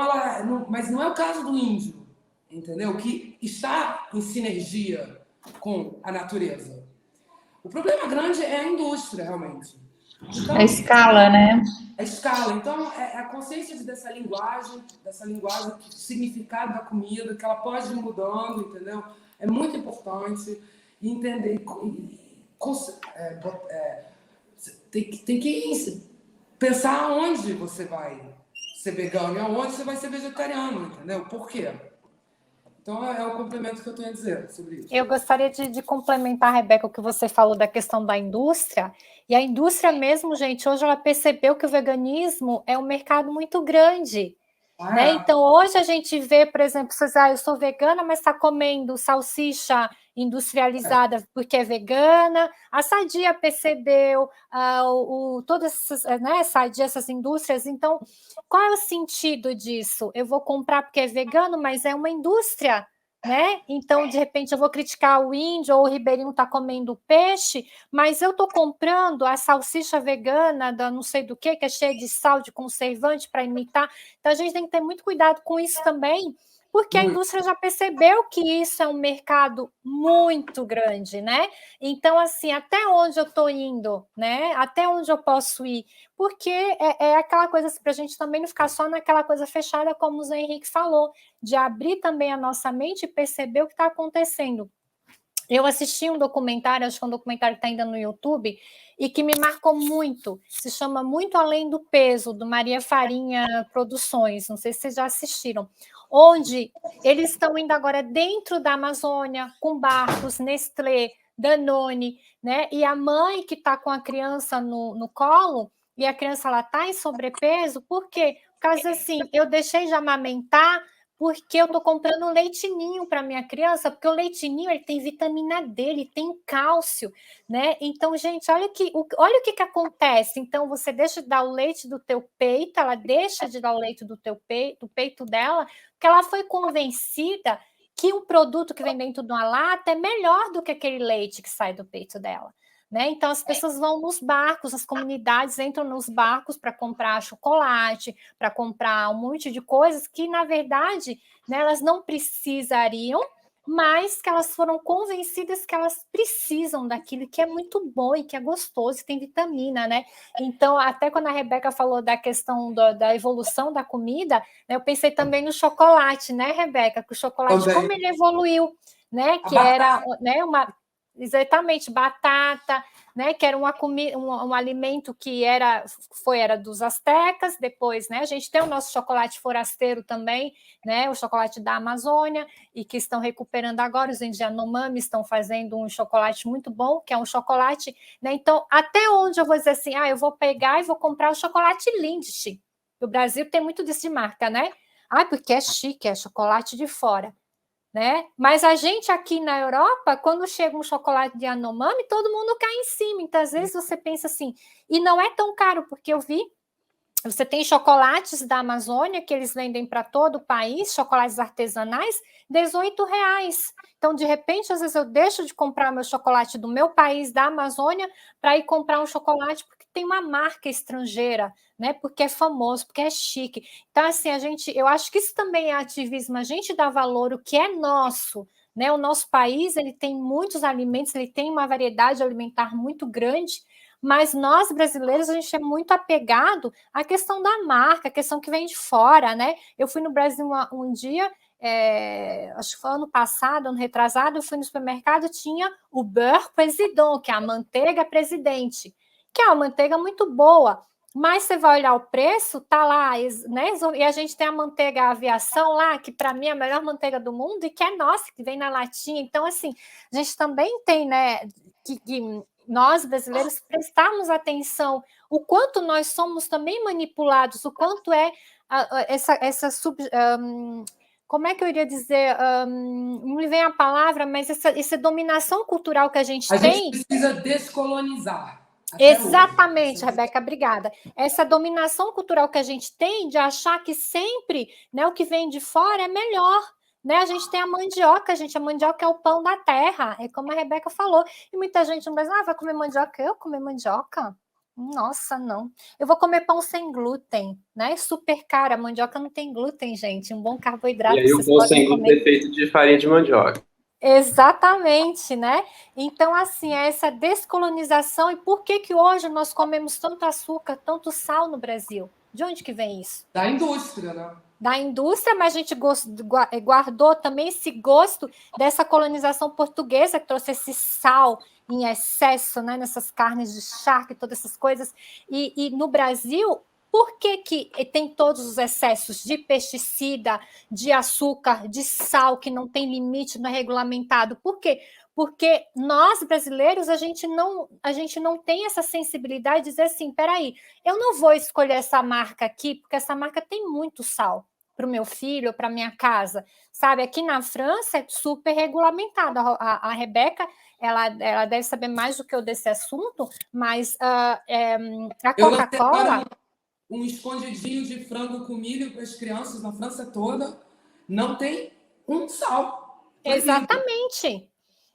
[SPEAKER 4] mas não é o caso do índio, entendeu? Que está em sinergia com a natureza. O problema grande é a indústria, realmente. Então,
[SPEAKER 1] a escala, né?
[SPEAKER 4] A escala. Então, é a consciência dessa linguagem, do significado da comida, que ela pode ir mudando, entendeu? É muito importante entender. Tem que pensar aonde você vai ser vegano e aonde você vai ser vegetariano, entendeu? Por quê? Então, é o complemento que eu tenho a dizer sobre isso.
[SPEAKER 2] Eu gostaria de complementar, Rebeca, o que você falou da questão da indústria. E a indústria mesmo, gente, hoje ela percebeu que o veganismo é um mercado muito grande. Né? Então, hoje a gente vê, por exemplo, eu sou vegana, mas está comendo salsicha industrializada porque é vegana. A Sadia percebeu, todas essas, né, Sadia, essas indústrias. Então, qual é o sentido disso? Eu vou comprar porque é vegano, mas é uma indústria, né? Então, de repente, eu vou criticar o índio ou o ribeirinho está comendo peixe, mas eu estou comprando a salsicha vegana da não sei do que é cheia de sal, de conservante para imitar. Então, a gente tem que ter muito cuidado com isso também, porque a indústria já percebeu que isso é um mercado muito grande, né? Então, assim, até onde eu estou indo, né? Até onde eu posso ir? Porque é aquela coisa assim, para a gente também não ficar só naquela coisa fechada, como o Zé Henrique falou, de abrir também a nossa mente e perceber o que está acontecendo. Eu assisti um documentário, acho que é um documentário que está ainda no YouTube, e que me marcou muito, se chama Muito Além do Peso, do Maria Farinha Produções, não sei se vocês já assistiram, onde eles estão indo agora dentro da Amazônia, com barcos, Nestlé, Danone, né? E a mãe que está com a criança no colo, e a criança está em sobrepeso, por quê? Por causa assim, eu deixei de amamentar porque eu estou comprando um leitinho para minha criança, porque o leitinho ele tem vitamina D, ele tem cálcio, né? Então, gente, olha o que acontece. Então, você deixa de dar o leite do teu peito, ela deixa de dar o leite do peito dela, porque ela foi convencida que um produto que vem dentro de uma lata é melhor do que aquele leite que sai do peito dela. Né? Então, as pessoas vão nos barcos, as comunidades entram nos barcos para comprar chocolate, para comprar um monte de coisas que, na verdade, né, elas não precisariam, mas que elas foram convencidas que elas precisam daquilo que é muito bom e que é gostoso e tem vitamina, né? Então, até quando a Rebeca falou da questão da evolução da comida, né, eu pensei também no chocolate, né, Rebeca? Que o chocolate,
[SPEAKER 4] Também.
[SPEAKER 2] como ele evoluiu, né? Que era, né, exatamente, batata, né, que era um alimento que era dos astecas, depois, né, a gente tem o nosso chocolate forasteiro também, né, o chocolate da Amazônia, e que estão recuperando agora, os índios Yanomami estão fazendo um chocolate muito bom, que é um chocolate, né, então, até onde eu vou dizer assim, eu vou pegar e vou comprar o chocolate Lindt, o Brasil tem muito disso de marca, né, porque é chique, é chocolate de fora, né? Mas a gente aqui na Europa, quando chega um chocolate de Yanomami, todo mundo cai em cima. Então, às vezes, você pensa assim, e não é tão caro, porque eu vi, você tem chocolates da Amazônia, que eles vendem para todo o país, chocolates artesanais, R$18. Então, de repente, às vezes eu deixo de comprar meu chocolate do meu país, da Amazônia, para ir comprar um chocolate porque tem uma marca estrangeira, né? Porque é famoso, porque é chique. Então, assim, eu acho que isso também é ativismo, a gente dá valor o que é nosso, né? O nosso país, ele tem muitos alimentos, ele tem uma variedade alimentar muito grande, mas nós brasileiros, a gente é muito apegado à questão da marca, a questão que vem de fora, né? Eu fui no Brasil um dia, acho que foi ano passado, ano retrasado, eu fui no supermercado, tinha o beurre président, que é a manteiga presidente, que é uma manteiga muito boa, mas você vai olhar o preço, tá lá, né? E a gente tem a manteiga aviação lá, que para mim é a melhor manteiga do mundo e que é nossa, que vem na latinha. Então, assim, a gente também tem, né, que nós brasileiros prestarmos atenção o quanto nós somos também manipulados, o quanto é como é que eu iria dizer? Não me vem a palavra, mas essa dominação cultural que a gente tem.
[SPEAKER 4] A gente precisa descolonizar.
[SPEAKER 2] Exatamente, Rebeca, obrigada. Essa dominação cultural que a gente tem de achar que sempre, né, o que vem de fora é melhor. Né? A gente tem a mandioca, a mandioca é o pão da terra, é como a Rebeca falou. E muita gente no Brasil, vai comer mandioca? Eu comer mandioca? Nossa, não. Eu vou comer pão sem glúten, né? Super caro, a mandioca não tem glúten, gente. Um bom carboidrato.
[SPEAKER 3] E aí o pão sem glúten é feito de farinha de mandioca.
[SPEAKER 2] Exatamente, né? Então, assim, é essa descolonização. E por que hoje nós comemos tanto açúcar, tanto sal no Brasil? De onde que vem isso?
[SPEAKER 4] Da indústria, né?
[SPEAKER 2] Da indústria, mas a gente guardou também esse gosto dessa colonização portuguesa que trouxe esse sal em excesso, né, nessas carnes de charque, todas essas coisas. E no Brasil, por que tem todos os excessos de pesticida, de açúcar, de sal, que não tem limite, não é regulamentado? Por quê? Porque nós, brasileiros, a gente não tem essa sensibilidade de dizer assim, peraí, eu não vou escolher essa marca aqui, porque essa marca tem muito sal para o meu filho, para minha casa, sabe? Aqui na França é super regulamentado. A Rebeca, ela deve saber mais do que eu desse assunto, mas a Coca-Cola...
[SPEAKER 4] Um escondidinho de frango com milho para as crianças na França toda, não tem um sal.
[SPEAKER 2] Exatamente.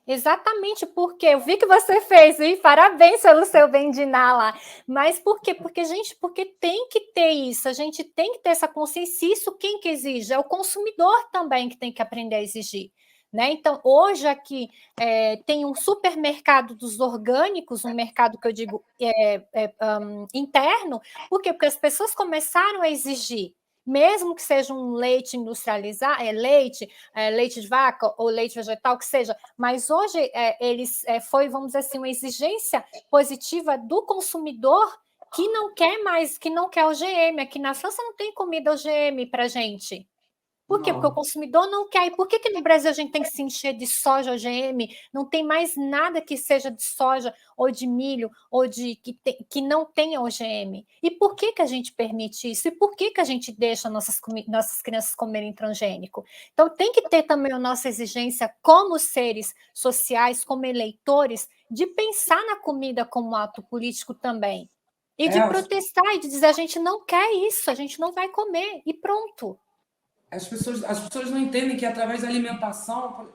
[SPEAKER 2] Exatamente, porque eu vi que você fez, e parabéns pelo seu bendiná lá. Mas por quê? Porque tem que ter isso, a gente tem que ter essa consciência. Isso quem que exige? É o consumidor também que tem que aprender a exigir. Né? Então, hoje aqui tem um supermercado dos orgânicos, um mercado que eu digo interno. Por quê? Porque as pessoas começaram a exigir, mesmo que seja um leite industrializado, leite de vaca ou leite vegetal, que seja, mas hoje foi, vamos dizer assim, uma exigência positiva do consumidor que não quer mais, que não quer OGM. Aqui na França não tem comida OGM para gente. Por quê? Porque o consumidor não quer. E por que no Brasil a gente tem que se encher de soja OGM? Não tem mais nada que seja de soja ou de milho ou que não tenha OGM. E por que a gente permite isso? E por que a gente deixa nossas crianças comerem transgênico? Então tem que ter também a nossa exigência como seres sociais, como eleitores, de pensar na comida como ato político também. E de protestar e de dizer, a gente não quer isso, a gente não vai comer, e pronto.
[SPEAKER 4] As pessoas não entendem que através da alimentação,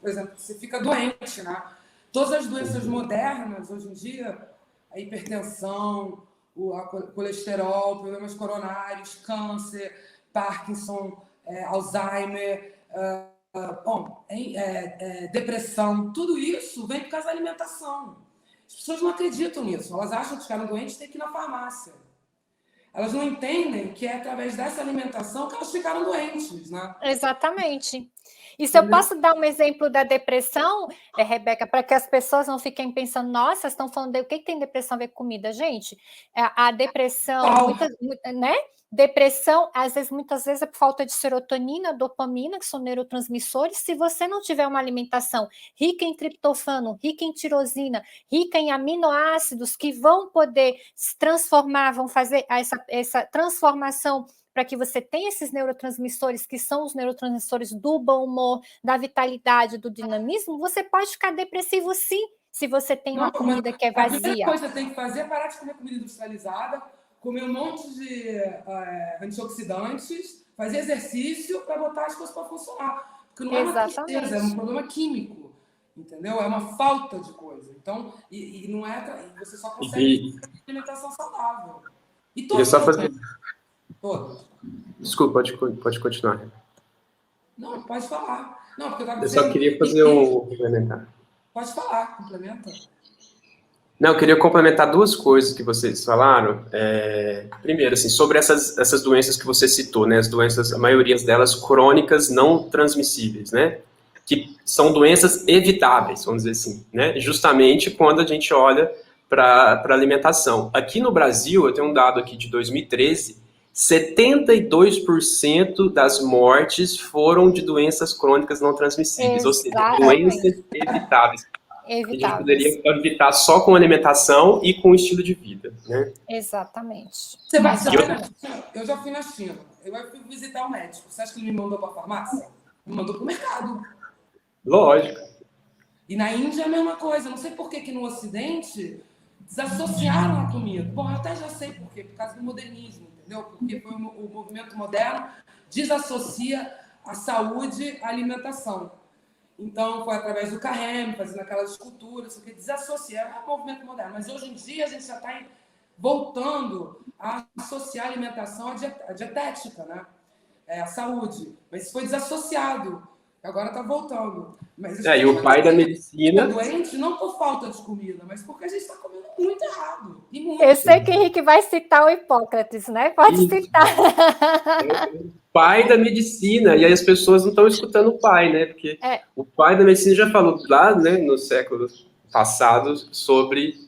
[SPEAKER 4] por exemplo, você fica doente, né? Todas as doenças modernas, hoje em dia, a hipertensão, o colesterol, problemas coronários, câncer, Parkinson, Alzheimer, depressão, tudo isso vem por causa da alimentação. As pessoas não acreditam nisso, elas acham que ficaram doentes tem que ir na farmácia. Elas não entendem que é através dessa alimentação que elas ficaram doentes, né?
[SPEAKER 2] Exatamente. E se eu posso dar um exemplo da depressão, Rebeca, para que as pessoas não fiquem pensando, nossa, estão falando o que tem depressão a ver com comida? Gente, a depressão, né? Depressão, muitas vezes é por falta de serotonina, dopamina, que são neurotransmissores. Se você não tiver uma alimentação rica em triptofano, rica em tirosina, rica em aminoácidos que vão poder se transformar, vão fazer essa transformação para que você tenha esses neurotransmissores, que são os neurotransmissores do bom humor, da vitalidade, do dinamismo, você pode ficar depressivo sim, se você tem uma comida que é vazia.
[SPEAKER 4] A primeira coisa que você tem que fazer é parar de comer comida industrializada, comer um monte de antioxidantes, fazer exercício para botar as coisas para funcionar. Porque não é uma tristeza, é um problema químico, entendeu? É uma falta de coisa. Então, e não é... Você só consegue alimentação saudável. E
[SPEAKER 3] eu só fazer...
[SPEAKER 4] Todos.
[SPEAKER 3] Desculpa, pode continuar.
[SPEAKER 4] Não, pode falar. Não, porque
[SPEAKER 3] eu só queria fazer um complementar.
[SPEAKER 4] Pode falar, complementa.
[SPEAKER 3] Não, eu queria complementar duas coisas que vocês falaram. Primeiro, assim, sobre essas doenças que você citou, né? As doenças, a maioria delas crônicas não transmissíveis, né? Que são doenças evitáveis, vamos dizer assim, né? Justamente quando a gente olha para a alimentação. Aqui no Brasil, eu tenho um dado aqui de 2013, 72% das mortes foram de doenças crônicas não transmissíveis, ou seja, doenças evitáveis. A gente poderia evitar só com alimentação e com estilo de vida, né?
[SPEAKER 2] Exatamente.
[SPEAKER 4] Eu já fui na China, eu fui visitar o médico. Você acha que ele me mandou para a farmácia? Me mandou para o mercado.
[SPEAKER 3] Lógico.
[SPEAKER 4] E na Índia é a mesma coisa. Não sei por que no Ocidente desassociaram a comida. Bom, eu até já sei por quê, por causa do modernismo. Entendeu? Porque foi o movimento moderno desassocia a saúde à alimentação. Então, foi através do Carême, fazendo aquelas esculturas, que desassocia. É o movimento moderno. Mas hoje em dia a gente já está voltando a associar a alimentação à dietética, né? A saúde. Mas isso foi desassociado. Agora está voltando. Mas
[SPEAKER 3] e o pai da medicina...
[SPEAKER 4] doente não por falta de comida, mas porque a gente está comendo muito errado. E muito.
[SPEAKER 2] Eu sei que o Henrique vai citar o Hipócrates, né? Pode citar.
[SPEAKER 3] O pai da medicina, e aí as pessoas não estão escutando o pai, né? Porque o pai da medicina já falou lá, né, no século passado sobre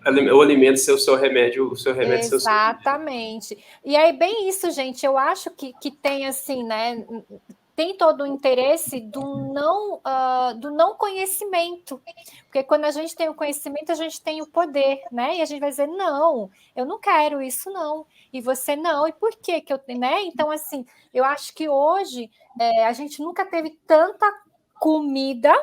[SPEAKER 3] o alimento ser o seu remédio,
[SPEAKER 2] Exatamente. E aí, bem isso, gente, eu acho que tem assim, né? Tem todo o interesse do não conhecimento, porque quando a gente tem o conhecimento, a gente tem o poder, né? E a gente vai dizer, não, eu não quero isso, não. E você, não, e por que eu tenho, né? Então, assim, eu acho que hoje a gente nunca teve tanta comida,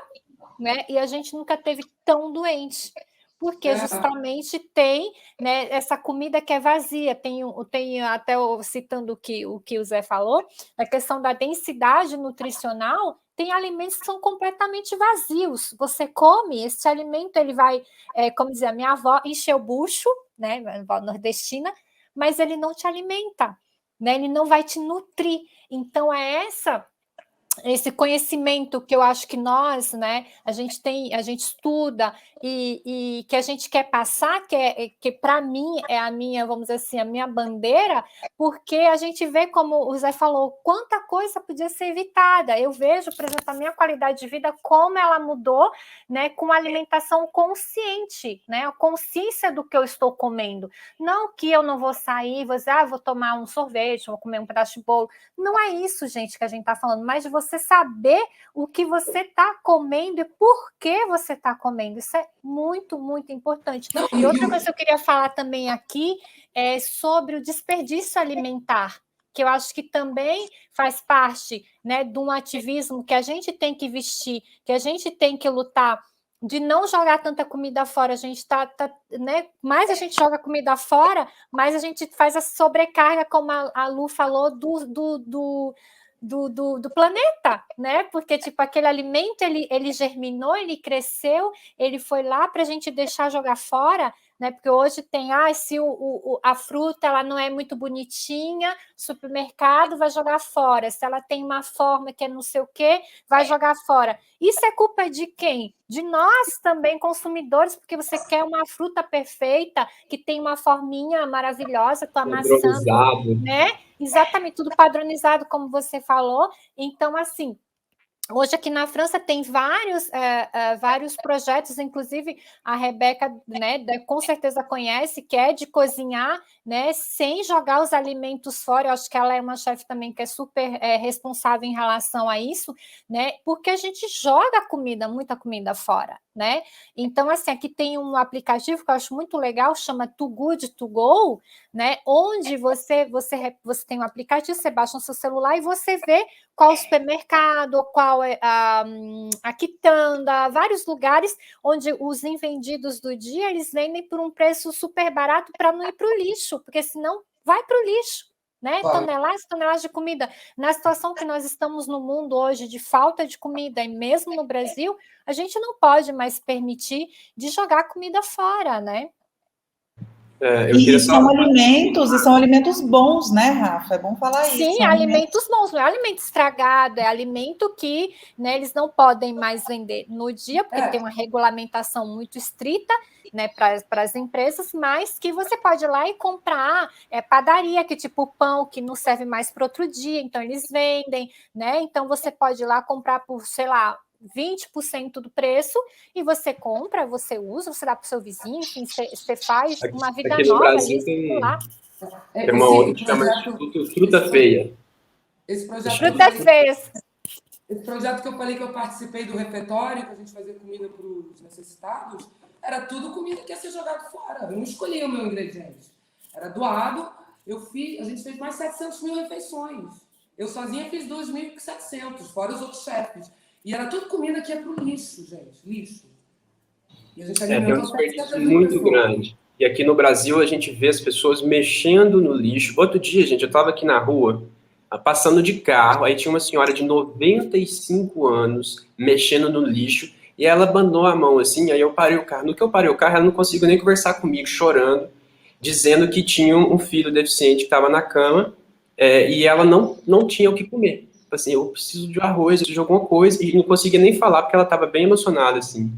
[SPEAKER 2] né? E a gente nunca teve tão doente. Porque justamente tem, né, essa comida que é vazia. Tem até citando o que o Zé falou, a questão da densidade nutricional, tem alimentos que são completamente vazios. Você come, esse alimento ele vai, como dizia a minha avó, encher o bucho, né, minha avó nordestina, mas ele não te alimenta, né, ele não vai te nutrir. Então, esse conhecimento que eu acho que nós, né, a gente estuda e que a gente quer passar, que para mim é a minha, vamos dizer assim, a minha bandeira, porque a gente vê, como o Zé falou, quanta coisa podia ser evitada. Eu vejo, por exemplo, a minha qualidade de vida, como ela mudou, né, com alimentação consciente, né, a consciência do que eu estou comendo. Não que eu não vou sair, vou dizer, vou tomar um sorvete, vou comer um pedaço de bolo. Não é isso, gente, que a gente está falando, mas de você saber o que você está comendo e por que você está comendo. Isso é muito, muito importante. E outra coisa que eu queria falar também aqui é sobre o desperdício alimentar, que eu acho que também faz parte, né, de um ativismo que a gente tem que vestir, que a gente tem que lutar, de não jogar tanta comida fora. A gente né? Mais a gente joga comida fora, mais a gente faz a sobrecarga, como a Lu falou, do planeta, né? Porque tipo, aquele alimento ele germinou, ele cresceu, ele foi lá para a gente deixar jogar fora, né? Porque hoje tem, se a fruta ela não é muito bonitinha, supermercado vai jogar fora. Se ela tem uma forma que é não sei o quê, vai jogar fora. Isso é culpa de quem? De nós também, consumidores, porque você quer uma fruta perfeita, que tem uma forminha maravilhosa, tua maçã, né? Exatamente, tudo padronizado, como você falou. Então, assim, hoje aqui na França tem vários projetos, inclusive a Rebeca, né, com certeza conhece, que é de cozinhar, né, sem jogar os alimentos fora. Eu acho que ela é uma chefe também que é super responsável em relação a isso, né, porque a gente joga muita comida fora, né? Então, assim, aqui tem um aplicativo que eu acho muito legal, chama Too Good To Go, né, onde você tem um aplicativo, você baixa no seu celular e você vê qual supermercado, qual é a quitanda, vários lugares onde os invendidos do dia, eles vendem por um preço super barato para não ir para o lixo, porque senão vai para o lixo, né? Toneladas e toneladas de comida. Na situação que nós estamos no mundo hoje de falta de comida, e mesmo no Brasil, a gente não pode mais permitir de jogar comida fora, né?
[SPEAKER 1] São alimentos bons, né, Rafa? É bom falar isso.
[SPEAKER 2] Sim, alimentos bons, não é alimento estragado, é alimento que, né, eles não podem mais vender no dia, porque tem uma regulamentação muito estrita, né, para as empresas, mas que você pode ir lá e comprar padaria, que tipo pão que não serve mais para outro dia, então eles vendem, né? Então você pode ir lá comprar por, sei lá, 20% do preço, e você compra, você usa, você dá para o seu vizinho, enfim, você faz uma vida
[SPEAKER 3] aqui
[SPEAKER 2] nova.
[SPEAKER 3] No Brasil tem uma outra que chama Instituto Fruta Feia.
[SPEAKER 2] Fruta Feia.
[SPEAKER 4] Esse projeto que eu falei que eu participei do refeitório, que a gente fazia comida para os necessitados, era tudo comida que ia ser jogado fora. Eu não escolhi o meu ingrediente. Era doado. A gente fez mais 700 mil refeições. Eu sozinha fiz 2.700, fora os outros chefes. E era tudo comida que ia para o lixo, gente. Lixo. E a gente
[SPEAKER 3] tem um desperdício muito grande. E aqui no Brasil a gente vê as pessoas mexendo no lixo. Outro dia, gente, eu estava aqui na rua, passando de carro, aí tinha uma senhora de 95 anos mexendo no lixo, e ela abandonou a mão assim, aí eu parei o carro. No que eu parei o carro, ela não conseguiu nem conversar comigo, chorando, dizendo que tinha um filho deficiente que estava na cama, e ela não tinha o que comer. Assim, eu preciso de arroz, eu preciso de alguma coisa, e não conseguia nem falar, porque ela estava bem emocionada, assim.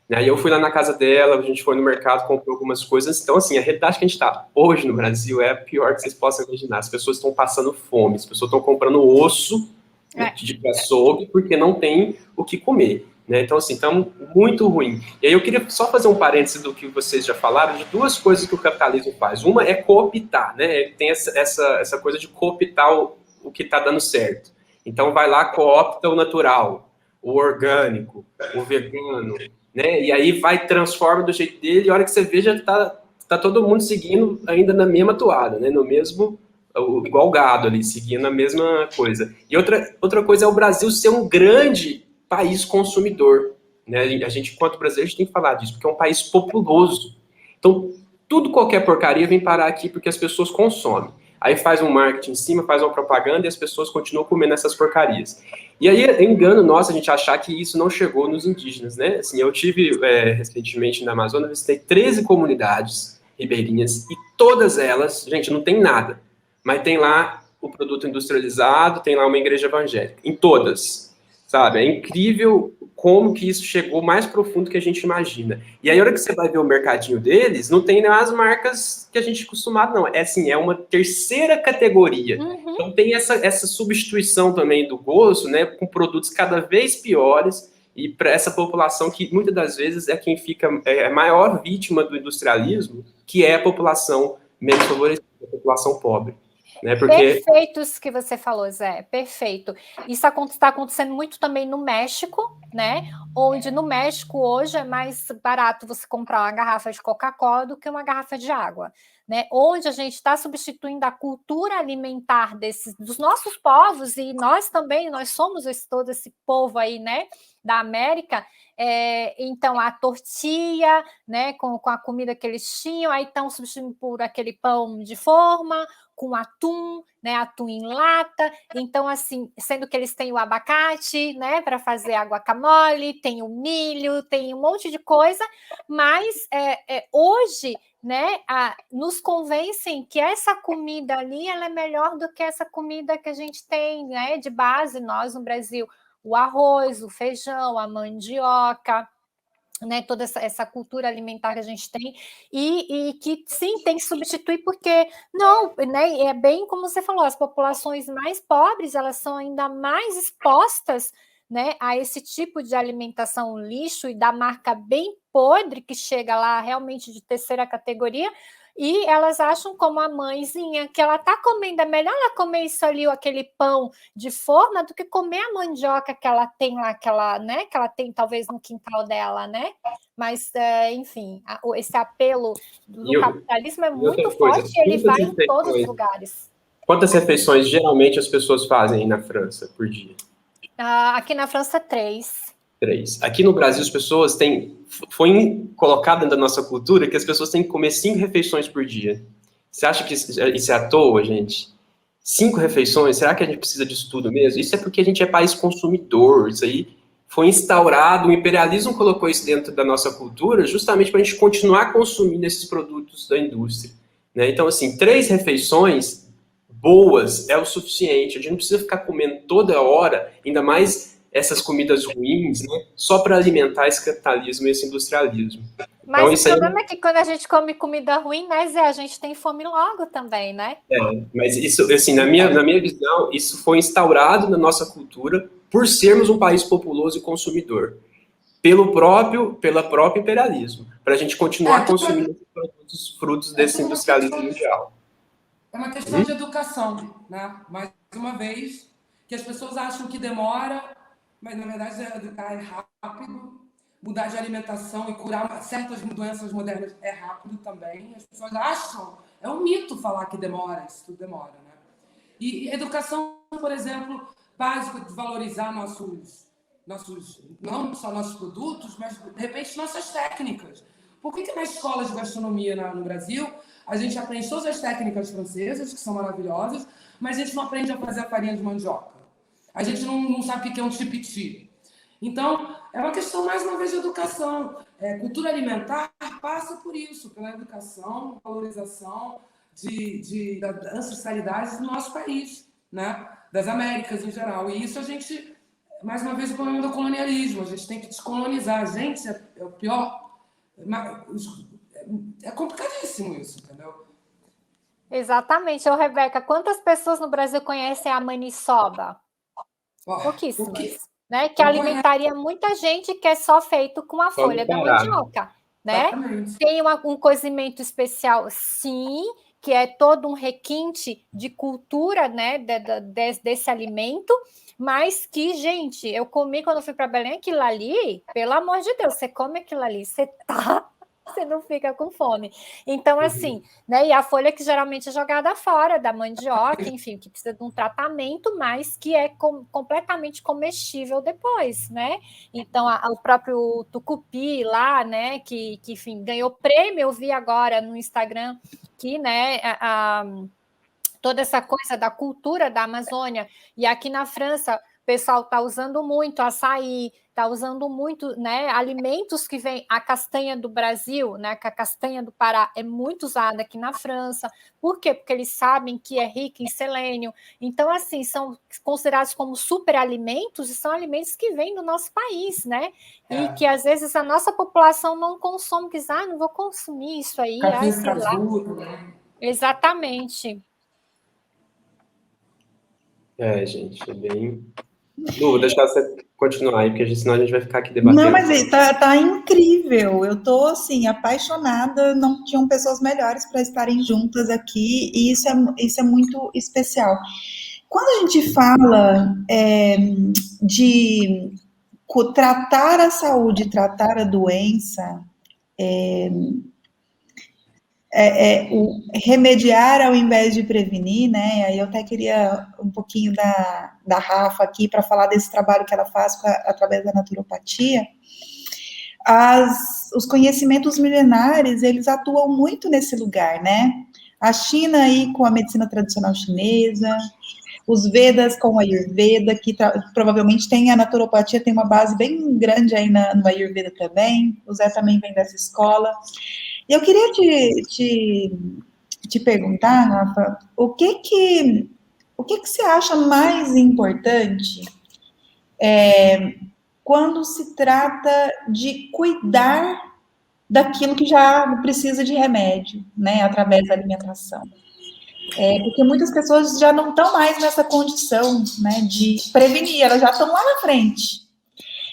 [SPEAKER 3] Aí eu fui lá na casa dela, a gente foi no mercado, comprou algumas coisas. Então, assim, a realidade que a gente está hoje no Brasil é a pior que vocês possam imaginar. As pessoas estão passando fome, as pessoas estão comprando osso de açougue porque não tem o que comer, né? Então, assim, estamos muito ruim. E aí eu queria só fazer um parêntese do que vocês já falaram, de duas coisas que o capitalismo faz. Uma é cooptar, né? Ele tem essa coisa de cooptar o que está dando certo. Então, vai lá, coopta o natural, o orgânico, o vegano, né? E aí transforma do jeito dele, e a hora que você vê, já tá todo mundo seguindo ainda na mesma toada, né? No mesmo, igual gado ali, seguindo a mesma coisa. E outra coisa é o Brasil ser um grande país consumidor, né? A gente, enquanto brasileiro, a gente tem que falar disso, porque é um país populoso. Então, qualquer porcaria vem parar aqui porque as pessoas consomem. Aí faz um marketing em cima, faz uma propaganda e as pessoas continuam comendo essas porcarias. E aí é engano nosso a gente achar que isso não chegou nos indígenas, né? Assim, eu tive recentemente na Amazônia, visitei 13 comunidades ribeirinhas e todas elas, gente, não tem nada, mas tem lá o produto industrializado, tem lá uma igreja evangélica, em todas. sabe? É incrível como que isso chegou mais profundo que a gente imagina. E aí, a hora que você vai ver o mercadinho deles, não tem nem as marcas que a gente costumado, não. É assim, é uma terceira categoria. Então tem essa substituição também do gosto, né, com produtos cada vez piores, e para essa população que muitas das vezes é quem fica a maior vítima do industrialismo, que é a população menos favorecida, a população pobre. Né, porque...
[SPEAKER 2] Perfeito isso que você falou, Zé, perfeito. Isso está acontecendo muito também no México, né? Onde no México hoje é mais barato você comprar uma garrafa de Coca-Cola do que uma garrafa de água, né? Onde a gente está substituindo a cultura alimentar dos nossos povos, e nós também, nós somos todo esse povo aí, né? Da América. Então a tortilha, né? Com a comida que eles tinham, aí estão substituindo por aquele pão de forma, com atum, né, atum em lata. Então, assim, sendo que eles têm o abacate, né, para fazer a guacamole, tem o milho, tem um monte de coisa, mas hoje, né, nos convencem que essa comida ali ela é melhor do que essa comida que a gente tem, né, de base, nós no Brasil, o arroz, o feijão, a mandioca, né, toda essa cultura alimentar que a gente tem, e que sim, tem que substituir, porque não, né, é bem como você falou, as populações mais pobres, elas são ainda mais expostas, né, a esse tipo de alimentação lixo e da marca bem podre, que chega lá realmente de terceira categoria, e elas acham como a mãezinha que ela está comendo, é melhor ela comer isso ali, aquele pão de forma, do que comer a mandioca que ela tem lá, que ela tem talvez no quintal dela, né? Mas, enfim, esse apelo do capitalismo é muito forte e ele vai em todos os lugares.
[SPEAKER 3] Quantas refeições geralmente as pessoas fazem na França por dia?
[SPEAKER 2] Aqui na França, 3.
[SPEAKER 3] 3. Aqui no Brasil, as pessoas foi colocado dentro da nossa cultura que as pessoas têm que comer 5 refeições por dia. Você acha que isso é à toa, gente? 5 refeições? Será que a gente precisa disso tudo mesmo? Isso é porque a gente é país consumidor. Isso aí foi instaurado, o imperialismo colocou isso dentro da nossa cultura justamente para a gente continuar consumindo esses produtos da indústria. Né? Então, assim, 3 refeições boas é o suficiente. A gente não precisa ficar comendo toda hora, ainda mais essas comidas ruins, né, só para alimentar esse capitalismo e esse industrialismo.
[SPEAKER 2] Mas então, o problema é que quando a gente come comida ruim, né, Zé, a gente tem fome logo também, né?
[SPEAKER 3] Mas isso, assim, na minha visão, isso foi instaurado na nossa cultura por sermos um país populoso e consumidor, pelo próprio imperialismo, para a gente continuar consumindo esses produtos frutos desse industrialismo mundial.
[SPEAKER 4] É uma questão de educação, né? Mais uma vez, que as pessoas acham que demora, mas na verdade educar é rápido, mudar de alimentação e curar certas doenças modernas é rápido também. As pessoas acham, é um mito falar que demora, isso tudo demora, né? E educação, por exemplo, básico de valorizar nossos, não só nossos produtos, mas de repente nossas técnicas. Por que nas escolas de gastronomia no Brasil a gente aprende todas as técnicas francesas, que são maravilhosas, mas a gente não aprende a fazer a farinha de mandioca? A gente não sabe o que é um tipiti. Então, é uma questão, mais uma vez, de educação. Cultura alimentar passa por isso, pela educação, valorização das ancestralidades do nosso país, né? Das Américas em geral. E isso a gente, mais uma vez, o problema do colonialismo. A gente tem que descolonizar. A gente é o pior. É complicadíssimo isso, entendeu?
[SPEAKER 2] Exatamente. Ô, Rebeca, quantas pessoas no Brasil conhecem a maniçoba? Pouquíssimas. Né? Que alimentaria muita gente, que é só feito com a folha da mandioca. Né? Tem um cozimento especial, sim, que é todo um requinte de cultura, né, desse alimento, mas que, gente, eu comi quando eu fui para Belém aquilo ali, pelo amor de Deus, você come aquilo ali, você não fica com fome. Então, assim, né? E a folha que geralmente é jogada fora da mandioca, enfim, que precisa de um tratamento, mas que é completamente comestível depois, né? Então, o próprio tucupi lá, né? Que enfim, ganhou prêmio, eu vi agora no Instagram que, né? Toda essa coisa da cultura da Amazônia. E aqui na França, pessoal está usando muito açaí, está usando muito, né, alimentos que vêm, a castanha do Brasil, né, que a castanha do Pará é muito usada aqui na França. Por quê? Porque eles sabem que é rica em selênio. Então, assim, são considerados como superalimentos e são alimentos que vêm do nosso país, né? E que às vezes a nossa população não consome, que diz, não vou consumir isso aí,
[SPEAKER 4] Café
[SPEAKER 2] sei lá.
[SPEAKER 4] casulo, né?
[SPEAKER 2] Exatamente.
[SPEAKER 3] Gente, é bem... Lu, vou deixar você continuar aí, porque senão a gente vai ficar aqui
[SPEAKER 1] Não,
[SPEAKER 3] debatendo.
[SPEAKER 1] mas tá incrível. Eu tô assim apaixonada. Não tinham pessoas melhores para estarem juntas aqui e isso é muito especial. Quando a gente fala de tratar a saúde, tratar a doença, o remediar ao invés de prevenir, né? Aí eu até queria um pouquinho da Rafa aqui para falar desse trabalho que ela faz através da naturopatia. Os conhecimentos milenares, eles atuam muito nesse lugar, né? A China aí com a medicina tradicional chinesa, os Vedas com a Ayurveda, que provavelmente tem a naturopatia, tem uma base bem grande aí no Ayurveda também. O Zé também vem dessa escola. E eu queria te perguntar, Rafa, o que você acha mais importante quando se trata de cuidar daquilo que já precisa de remédio, né, através da alimentação? Porque muitas pessoas já não estão mais nessa condição, né, de prevenir, elas já estão lá na frente.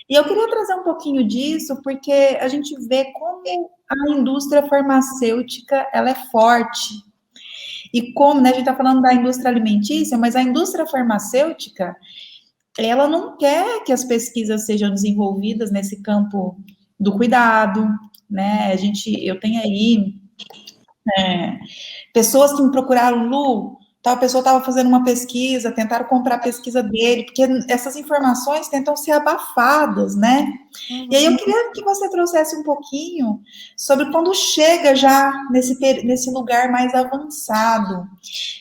[SPEAKER 1] E eu queria trazer um pouquinho disso, porque a gente vê como a indústria farmacêutica ela é forte. E como, né, a gente está falando da indústria alimentícia, mas a indústria farmacêutica, ela não quer que as pesquisas sejam desenvolvidas nesse campo do cuidado, né? Eu tenho aí pessoas que me procuraram, Lu, tal pessoa estava fazendo uma pesquisa, tentaram comprar a pesquisa dele, porque essas informações tentam ser abafadas, né? Uhum. E aí eu queria que você trouxesse um pouquinho sobre quando chega já nesse lugar mais avançado,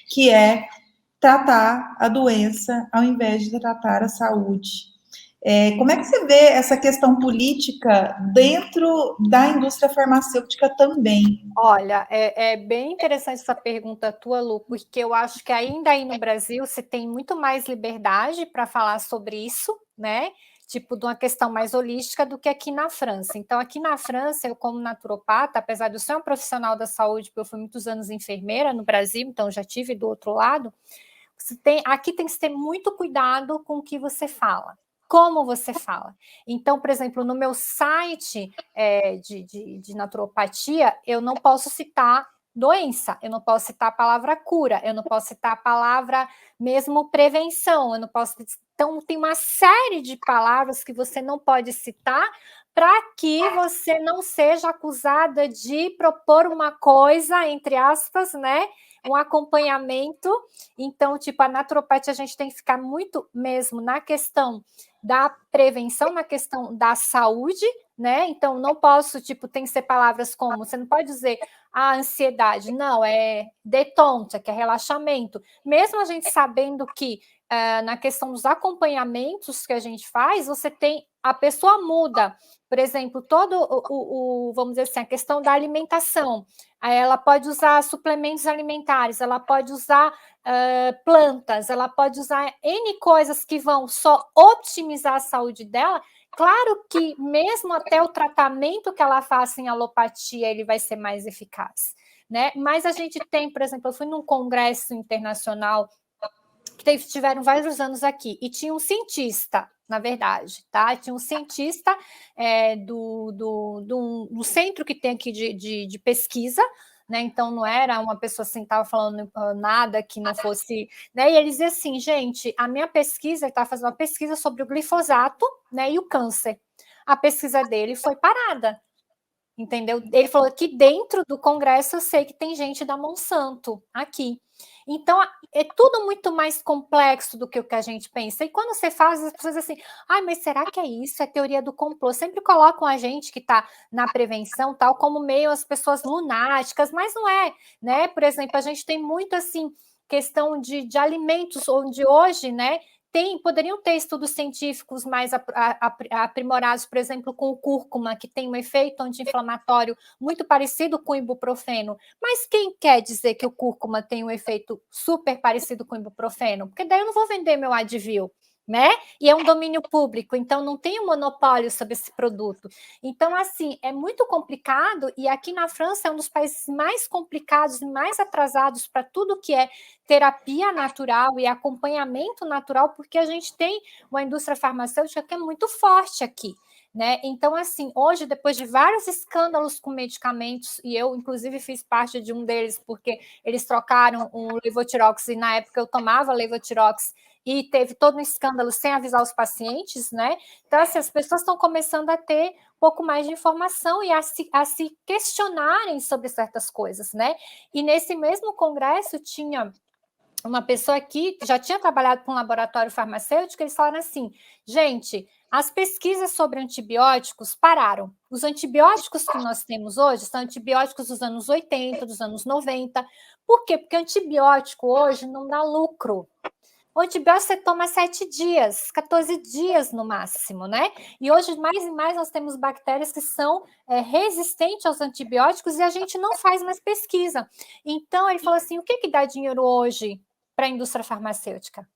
[SPEAKER 1] que é tratar a doença ao invés de tratar a saúde. Como é que você vê essa questão política dentro da indústria farmacêutica também?
[SPEAKER 2] Olha, é bem interessante essa pergunta tua, Lu, porque eu acho que ainda aí no Brasil você tem muito mais liberdade para falar sobre isso, né? Tipo, de uma questão mais holística do que aqui na França. Então, aqui na França, eu como naturopata, apesar de eu ser um profissional da saúde, porque eu fui muitos anos enfermeira no Brasil, então já tive do outro lado, aqui tem que ter muito cuidado com o que você fala. Como você fala. Então, por exemplo, no meu site de naturopatia, eu não posso citar doença, eu não posso citar a palavra cura, eu não posso citar a palavra mesmo prevenção, eu não posso. Então, tem uma série de palavras que você não pode citar para que você não seja acusada de propor uma coisa, entre aspas, né? Um acompanhamento. Então, tipo, a naturopatia a gente tem que ficar muito mesmo na questão da prevenção, na questão da saúde, né? Então, não posso, tipo, tem que ser palavras como, você não pode dizer a ansiedade, não, é detente, que é relaxamento. Mesmo a gente sabendo que na questão dos acompanhamentos que a gente faz, você tem, a pessoa muda, por exemplo, todo vamos dizer assim, a questão da alimentação. Ela pode usar suplementos alimentares, ela pode usar plantas, ela pode usar N coisas que vão só otimizar a saúde dela. Claro que mesmo até o tratamento que ela faça em alopatia, ele vai ser mais eficaz, né? Mas a gente tem, por exemplo, eu fui num congresso internacional que tiveram vários anos aqui, e tinha um cientista, na verdade, tá? Tinha um cientista do centro que tem aqui de pesquisa, né? Então não era uma pessoa assim que estava falando nada que não fosse, né? E ele dizia assim, gente, a minha pesquisa, ele estava fazendo uma pesquisa sobre o glifosato, né? E o câncer. A pesquisa dele foi parada. Entendeu? Ele falou que dentro do Congresso eu sei que tem gente da Monsanto aqui. Então, é tudo muito mais complexo do que o que a gente pensa. E quando você faz, as pessoas dizem assim, mas será que é isso? É teoria do complô. Sempre colocam a gente que está na prevenção, tal, como meio as pessoas lunáticas, mas não é, né? Por exemplo, a gente tem muito, assim, questão de alimentos, onde hoje, né, poderiam ter estudos científicos mais aprimorados, por exemplo, com o cúrcuma, que tem um efeito anti-inflamatório muito parecido com o ibuprofeno. Mas quem quer dizer que o cúrcuma tem um efeito super parecido com o ibuprofeno? Porque daí eu não vou vender meu Advil, né? E é um domínio público, então não tem um monopólio sobre esse produto. Então, assim, é muito complicado, e aqui na França é um dos países mais complicados e mais atrasados para tudo que é terapia natural e acompanhamento natural, porque a gente tem uma indústria farmacêutica que é muito forte aqui. Né? Então, assim, hoje, depois de vários escândalos com medicamentos, e eu, inclusive, fiz parte de um deles, porque eles trocaram um Levotirox, e na época eu tomava Levotirox, e teve todo um escândalo sem avisar os pacientes, né? Então, assim, as pessoas estão começando a ter um pouco mais de informação e a se questionarem sobre certas coisas, né? E nesse mesmo congresso tinha uma pessoa aqui que já tinha trabalhado com um laboratório farmacêutico, eles falaram assim, gente, as pesquisas sobre antibióticos pararam. Os antibióticos que nós temos hoje são antibióticos dos anos 80, dos anos 90. Por quê? Porque antibiótico hoje não dá lucro. O antibiótico você toma 7 dias, 14 dias no máximo, né? E hoje, mais e mais, nós temos bactérias que são resistentes aos antibióticos e a gente não faz mais pesquisa. Então, ele falou assim, o que dá dinheiro hoje para a indústria farmacêutica?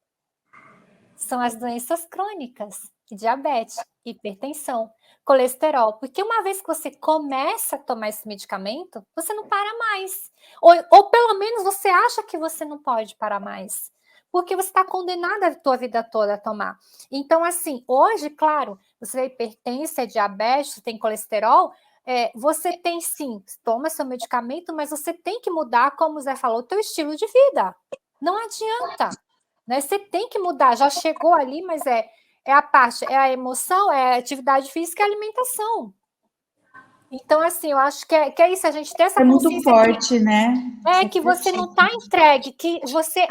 [SPEAKER 2] São as doenças crônicas, diabetes, hipertensão, colesterol. Porque uma vez que você começa a tomar esse medicamento, você não para mais. Ou pelo menos você acha que você não pode parar mais. Porque você está condenada a tua vida toda a tomar. Então, assim, hoje, claro, você tem hipertensão, diabetes, tem colesterol, você tem sim, toma seu medicamento, mas você tem que mudar, como o Zé falou, o teu estilo de vida. Não adianta. Né? Você tem que mudar, já chegou ali, mas é a parte, é a emoção, é a atividade física e a alimentação. Então, assim, eu acho que é isso, a gente ter essa consciência.
[SPEAKER 1] É muito forte, né?
[SPEAKER 2] Que você não está entregue, que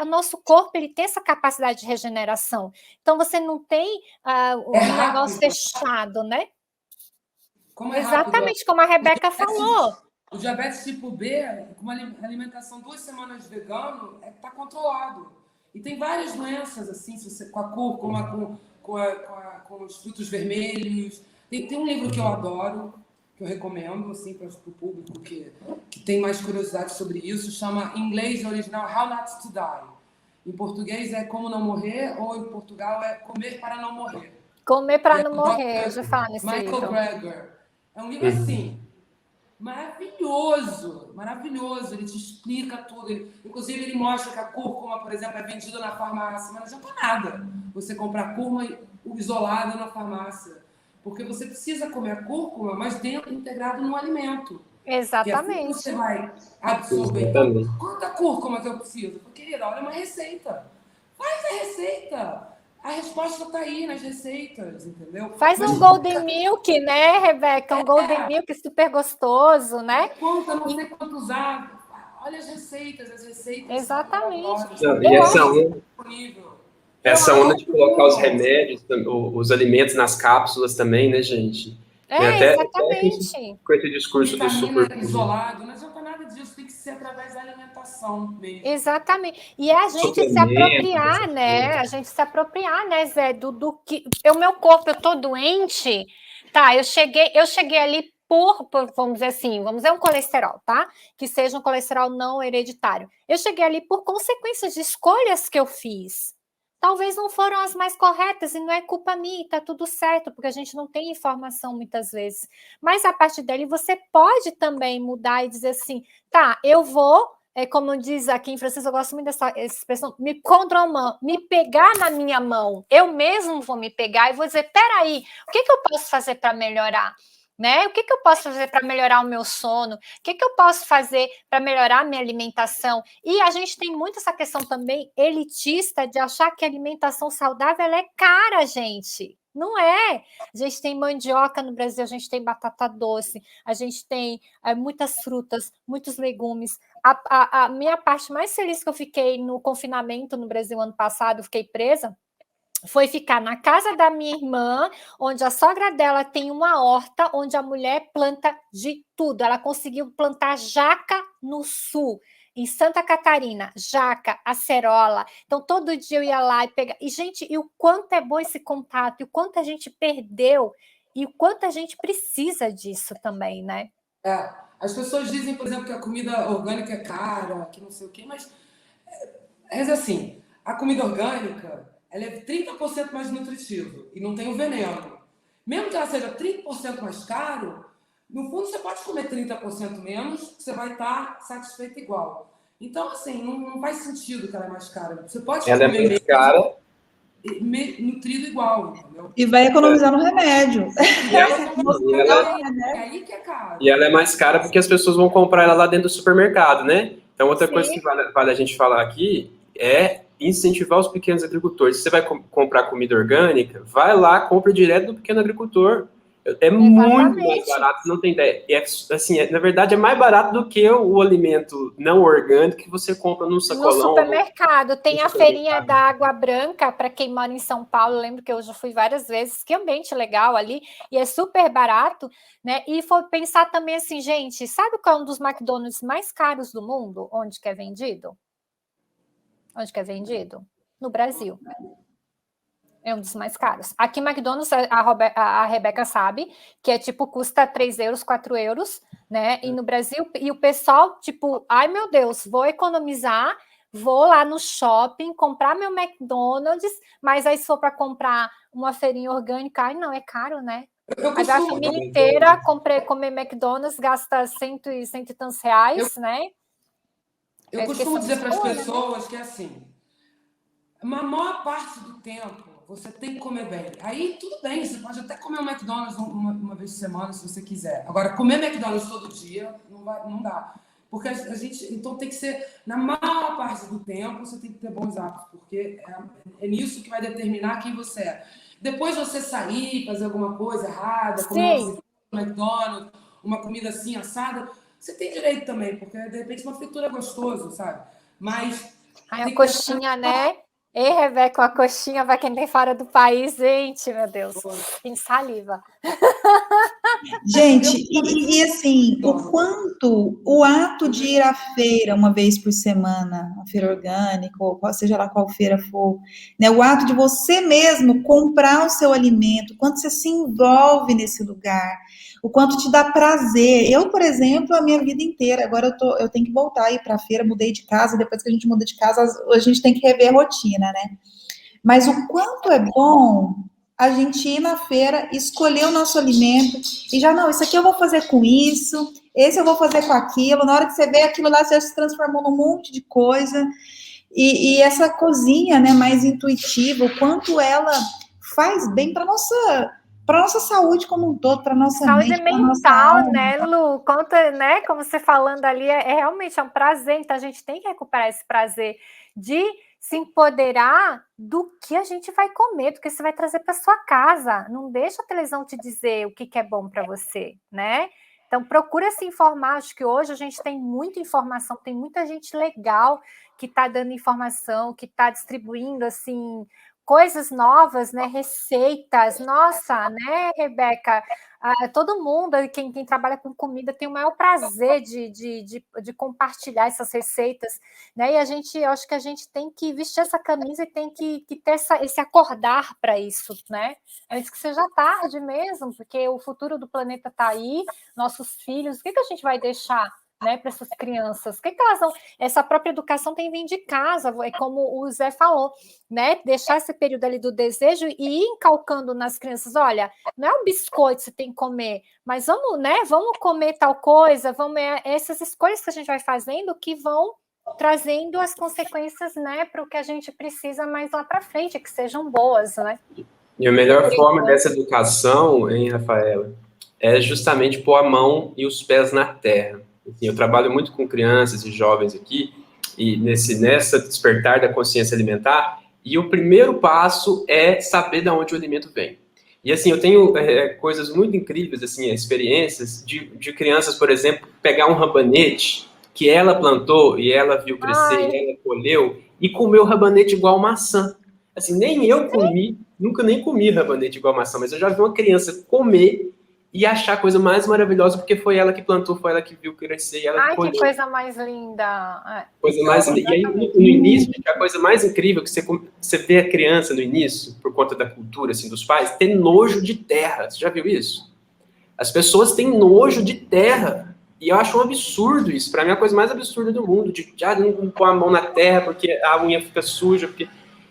[SPEAKER 2] o nosso corpo ele tem essa capacidade de regeneração. Então, você não tem um negócio fechado, né? Exatamente, como a Rebeca falou.
[SPEAKER 4] O diabetes tipo B, com uma alimentação 2 semanas vegano, está controlado. E tem várias doenças, assim, se você, com a cúrcuma, com os frutos vermelhos. Tem um livro que eu adoro, que eu recomendo assim, para o público que tem mais curiosidade sobre isso, chama, em inglês original, How Not to Die. Em português é Como Não Morrer, ou em Portugal é Comer para Não Morrer.
[SPEAKER 2] Comer para não morrer, eu já falo nesse
[SPEAKER 4] livro.
[SPEAKER 2] Michael
[SPEAKER 4] Greger. É um livro assim, maravilhoso, maravilhoso. Ele te explica tudo. Inclusive, ele mostra que a cúrcuma, por exemplo, é vendida na farmácia, mas não adianta nada você comprar cúrcuma isolada na farmácia. Porque você precisa comer a cúrcuma, mas dentro, integrado no alimento.
[SPEAKER 2] Exatamente.
[SPEAKER 4] Que você vai absorver. Quanta cúrcuma que eu preciso? Querida, olha uma receita. Faz a receita. A resposta está aí nas receitas, entendeu?
[SPEAKER 2] Faz um Golden Milk, né, Rebeca? Um Golden Milk super gostoso, né?
[SPEAKER 4] Conta, não sei quanto usar. Olha as receitas.
[SPEAKER 2] Exatamente.
[SPEAKER 3] Essa onda de colocar os remédios, os alimentos nas cápsulas também, né, gente?
[SPEAKER 2] Exatamente.
[SPEAKER 3] Com esse discurso do super
[SPEAKER 4] isolado, não adianta nada disso, tem que ser através da alimentação mesmo.
[SPEAKER 2] Exatamente. E é a gente se apropriar, né? A gente se apropriar, né, Zé, do que o meu corpo, eu tô doente, tá? Eu cheguei ali por, vamos dizer assim, vamos dizer um colesterol, tá? Que seja um colesterol não hereditário. Eu cheguei ali por consequências de escolhas que eu fiz. Talvez não foram as mais corretas e não é culpa minha, tá tudo certo, porque a gente não tem informação muitas vezes. Mas a partir dali você pode também mudar e dizer assim, tá, eu vou, como diz aqui em francês, eu gosto muito dessa expressão, me contrôler, me pegar na minha mão. Eu mesmo vou me pegar e vou dizer, peraí, o que eu posso fazer para melhorar? Né? O que eu posso fazer para melhorar o meu sono? O que eu posso fazer para melhorar a minha alimentação? E a gente tem muito essa questão também elitista de achar que a alimentação saudável ela é cara, gente. Não é. A gente tem mandioca no Brasil, a gente tem batata doce, a gente tem muitas frutas, muitos legumes. A minha parte mais feliz que eu fiquei no confinamento no Brasil ano passado, eu fiquei presa, foi ficar na casa da minha irmã, onde a sogra dela tem uma horta, onde a mulher planta de tudo. Ela conseguiu plantar jaca no sul. Em Santa Catarina, jaca, acerola. Então, todo dia eu ia lá e pegava. E, gente, e o quanto é bom esse contato, e o quanto a gente perdeu, e o quanto a gente precisa disso também, né?
[SPEAKER 4] As pessoas dizem, por exemplo, que a comida orgânica é cara, que não sei o quê, mas é assim, a comida orgânica, ela é 30% mais nutritiva e não tem o veneno. Mesmo que ela seja 30% mais caro, no fundo você pode comer 30% menos, que você vai estar satisfeito igual. Então, assim, não faz sentido que ela é mais cara. Você pode
[SPEAKER 3] Ela é
[SPEAKER 4] comer
[SPEAKER 3] mais cara.
[SPEAKER 4] nutrido igual, entendeu?
[SPEAKER 1] E vai economizar no remédio.
[SPEAKER 4] É aí que é caro.
[SPEAKER 3] E ela é mais cara porque as pessoas vão comprar ela lá dentro do supermercado, né? Então, outra coisa que vale a gente falar aqui é incentivar os pequenos agricultores. Se você vai comprar comida orgânica, vai lá, compra direto do pequeno agricultor. É muito mais barato, não tem ideia. Assim, na verdade, é mais barato do que o alimento não orgânico que você compra num sacolão.
[SPEAKER 2] No supermercado. Tem a feirinha da Água Branca, para quem mora em São Paulo. Eu lembro que eu já fui várias vezes. Que ambiente legal ali. E é super barato, né? E for pensar também assim, gente, sabe qual é um dos McDonald's mais caros do mundo? Onde que é vendido? Onde que é vendido? No Brasil. É um dos mais caros. Aqui, McDonald's, a Rebeca sabe, que é tipo, custa 3 euros, 4 euros, né? E no Brasil, e o pessoal, tipo, ai meu Deus, vou economizar, vou lá no shopping, comprar meu McDonald's, mas aí se for para comprar uma feirinha orgânica, ai não, é caro, né? Aí a família inteira comer McDonald's, gasta cento e tantos reais, né?
[SPEAKER 4] Eu costumo dizer para as pessoas que é assim, a maior parte do tempo, você tem que comer bem. Aí, tudo bem, você pode até comer um McDonald's uma vez por semana, se você quiser. Agora, comer McDonald's todo dia, não dá. Porque a gente, então, tem que ser, na maior parte do tempo, você tem que ter bons hábitos, porque é nisso que vai determinar quem você é. Depois você sair, fazer alguma coisa errada, comer um McDonald's, uma comida assim, assada, você tem direito também, porque, de repente, uma fritura é gostoso, sabe? Mas...
[SPEAKER 2] Ai, a coxinha, né? Ei, Rebeca, uma coxinha para quem tem fora do país, gente, meu Deus, tem saliva.
[SPEAKER 1] Gente, e assim, o quanto o ato de ir à feira uma vez por semana, a feira orgânica, ou seja lá qual feira for, né, o ato de você mesmo comprar o seu alimento, o quanto você se envolve nesse lugar, o quanto te dá prazer. Eu, por exemplo, a minha vida inteira, agora eu tenho que voltar aí para a feira, mudei de casa, depois que a gente muda de casa, a gente tem que rever a rotina, né? Mas o quanto é bom a gente ir na feira, escolher o nosso alimento e já, não, isso aqui eu vou fazer com isso, esse eu vou fazer com aquilo. Na hora que você vê aquilo lá, você se transformou num monte de coisa. E essa cozinha, né, mais intuitiva, o quanto ela faz bem para nossa saúde como um todo, para nossa
[SPEAKER 2] saúde
[SPEAKER 1] mente,
[SPEAKER 2] mental, né, Lu? Conta, né? Como você falando ali, realmente um prazer. Então a gente tem que recuperar esse prazer de se empoderar do que a gente vai comer, do que você vai trazer para sua casa. Não deixa a televisão te dizer o que é bom para você, né? Então procura se informar. Acho que hoje a gente tem muita informação, tem muita gente legal que está dando informação, que está distribuindo assim coisas novas, né? Receitas, nossa, né, Rebeca? Todo mundo, quem trabalha com comida, tem o maior prazer de compartilhar essas receitas, né? E eu acho que a gente tem que vestir essa camisa e tem que ter esse acordar para isso, né? Antes que seja tarde mesmo, porque o futuro do planeta está aí, nossos filhos, o que a gente vai deixar, né, para essas crianças? O que elas vão... Essa própria educação tem vindo de casa, é como o Zé falou, né? Deixar esse período ali do desejo e ir encalcando nas crianças, olha, não é um biscoito que você tem que comer, mas vamos, né? Vamos comer tal coisa, essas escolhas que a gente vai fazendo que vão trazendo as consequências, né, para o que a gente precisa mais lá para frente, que sejam boas, né?
[SPEAKER 3] E a melhor forma dessa educação, hein, Rafaela, é justamente pôr a mão e os pés na terra. Assim, eu trabalho muito com crianças e jovens aqui, e nessa despertar da consciência alimentar, e o primeiro passo é saber de onde o alimento vem. E assim, eu tenho coisas muito incríveis, assim, experiências de crianças, por exemplo, pegar um rabanete que ela plantou e ela viu crescer, e ela colheu, e comeu rabanete igual maçã. Assim, nem eu comi, nunca nem comi rabanete igual maçã, mas eu já vi uma criança comer e achar a coisa mais maravilhosa, porque foi ela que plantou, foi ela que viu crescer, ela que colheu.
[SPEAKER 2] Que coisa mais linda.
[SPEAKER 3] Coisa mais linda. E aí, no início, a coisa mais incrível que você vê a criança no início, por conta da cultura, assim, dos pais, ter nojo de terra. Você já viu isso? As pessoas têm nojo de terra. E eu acho um absurdo isso. Para mim, é a coisa mais absurda do mundo. De não pôr a mão na terra porque a unha fica suja.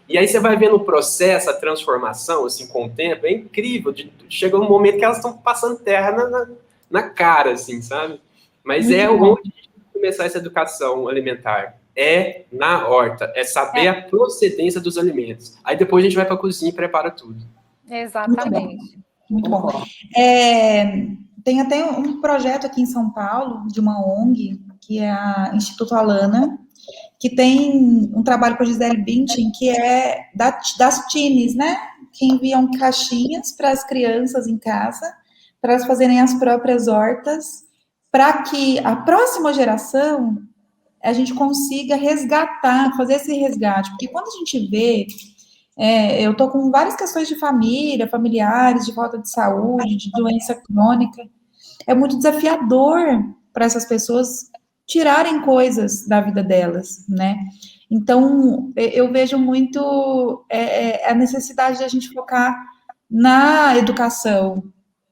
[SPEAKER 3] E aí você vai vendo o processo, a transformação, assim, com o tempo. É incrível. Chega um momento que elas estão passando terra na cara, assim, sabe? Mas onde a gente tem que começar essa educação alimentar. É na horta. É saber a procedência dos alimentos. Aí depois a gente vai para a cozinha e prepara tudo.
[SPEAKER 2] Exatamente.
[SPEAKER 1] Muito bom. Tem até um projeto aqui em São Paulo, de uma ONG, que é a Instituto Alana, que tem um trabalho com a Gisele Bündchen, que é das teens, né? Que enviam caixinhas para as crianças em casa, para elas fazerem as próprias hortas, para que a próxima geração a gente consiga resgatar, fazer esse resgate. Porque quando a gente vê... eu estou com várias questões de família, familiares, de falta de saúde, de doença crônica. É muito desafiador para essas pessoas tirarem coisas da vida delas, né? Então, eu vejo muito a necessidade de a gente focar na educação,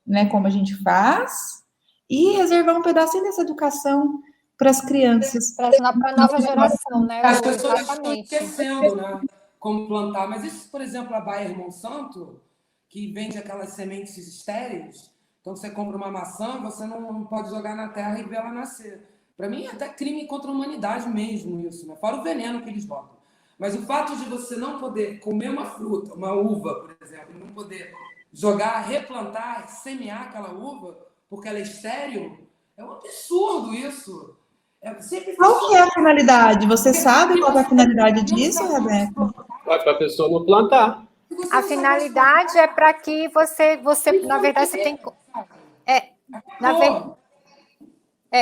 [SPEAKER 1] né? Como a gente faz, e reservar um pedacinho dessa educação para as crianças.
[SPEAKER 2] Para a nova geração, né?
[SPEAKER 4] As pessoas estão esquecendo, né? Como plantar. Mas isso, por exemplo, a Bayer Monsanto, que vende aquelas sementes estéreis, então você compra uma maçã, você não pode jogar na terra e ver ela nascer. Para mim é até crime contra a humanidade mesmo isso, né? Fora o veneno que eles botam. Mas o fato de você não poder comer uma fruta, uma uva, por exemplo, não poder jogar, replantar, semear aquela uva, porque ela é estéril, é um absurdo isso.
[SPEAKER 1] Qual que é a finalidade? Você sabe qual é a finalidade disso, Rebeca?
[SPEAKER 3] Para a pessoa não plantar.
[SPEAKER 2] A finalidade é para que você, na verdade, você tem...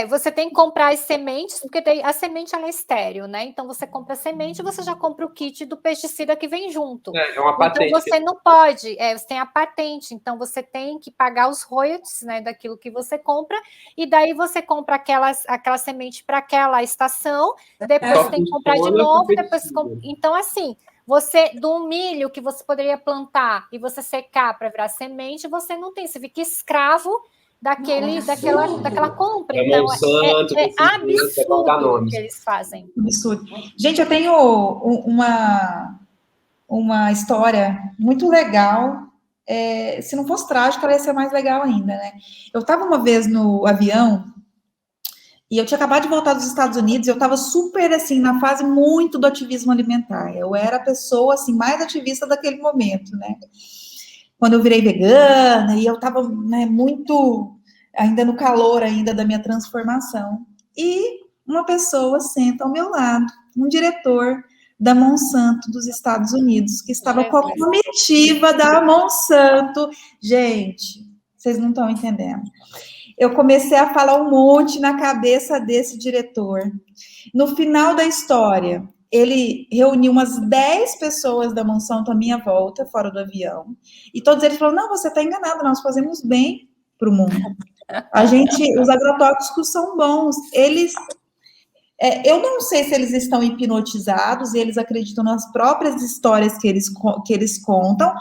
[SPEAKER 2] você tem que comprar as sementes, porque a semente ela é estéril, né? Então, você compra a semente e você já compra o kit do pesticida que vem junto.
[SPEAKER 3] É uma patente.
[SPEAKER 2] Então, você não pode, você tem a patente, então você tem que pagar os royalties, né, daquilo que você compra, e daí você compra aquela semente para aquela estação, depois você tem que comprar de novo, então, assim, do milho que você poderia plantar e você secar para virar semente, você não tem, você fica escravo daquela compra. Então, é absurdo o que eles fazem.
[SPEAKER 1] Absurdo. Gente, eu tenho uma história muito legal. Se não fosse trágica, ela ia ser mais legal ainda, né? Eu estava uma vez no avião e eu tinha acabado de voltar dos Estados Unidos e eu estava super, assim, na fase muito do ativismo alimentar. Eu era a pessoa, assim, mais ativista daquele momento, né? Quando eu virei vegana, e eu estava, né, muito ainda no calor ainda da minha transformação. E uma pessoa senta ao meu lado, um diretor da Monsanto dos Estados Unidos, que estava com a comitiva da Monsanto. Gente, vocês não estão entendendo. Eu comecei a falar um monte na cabeça desse diretor. No final da história, ele reuniu umas 10 pessoas da Monsanto à minha volta, fora do avião, e todos eles falaram, não, você está enganado, nós fazemos bem para o mundo. Os agrotóxicos são bons. Eu não sei se eles estão hipnotizados, eles acreditam nas próprias histórias que eles contam,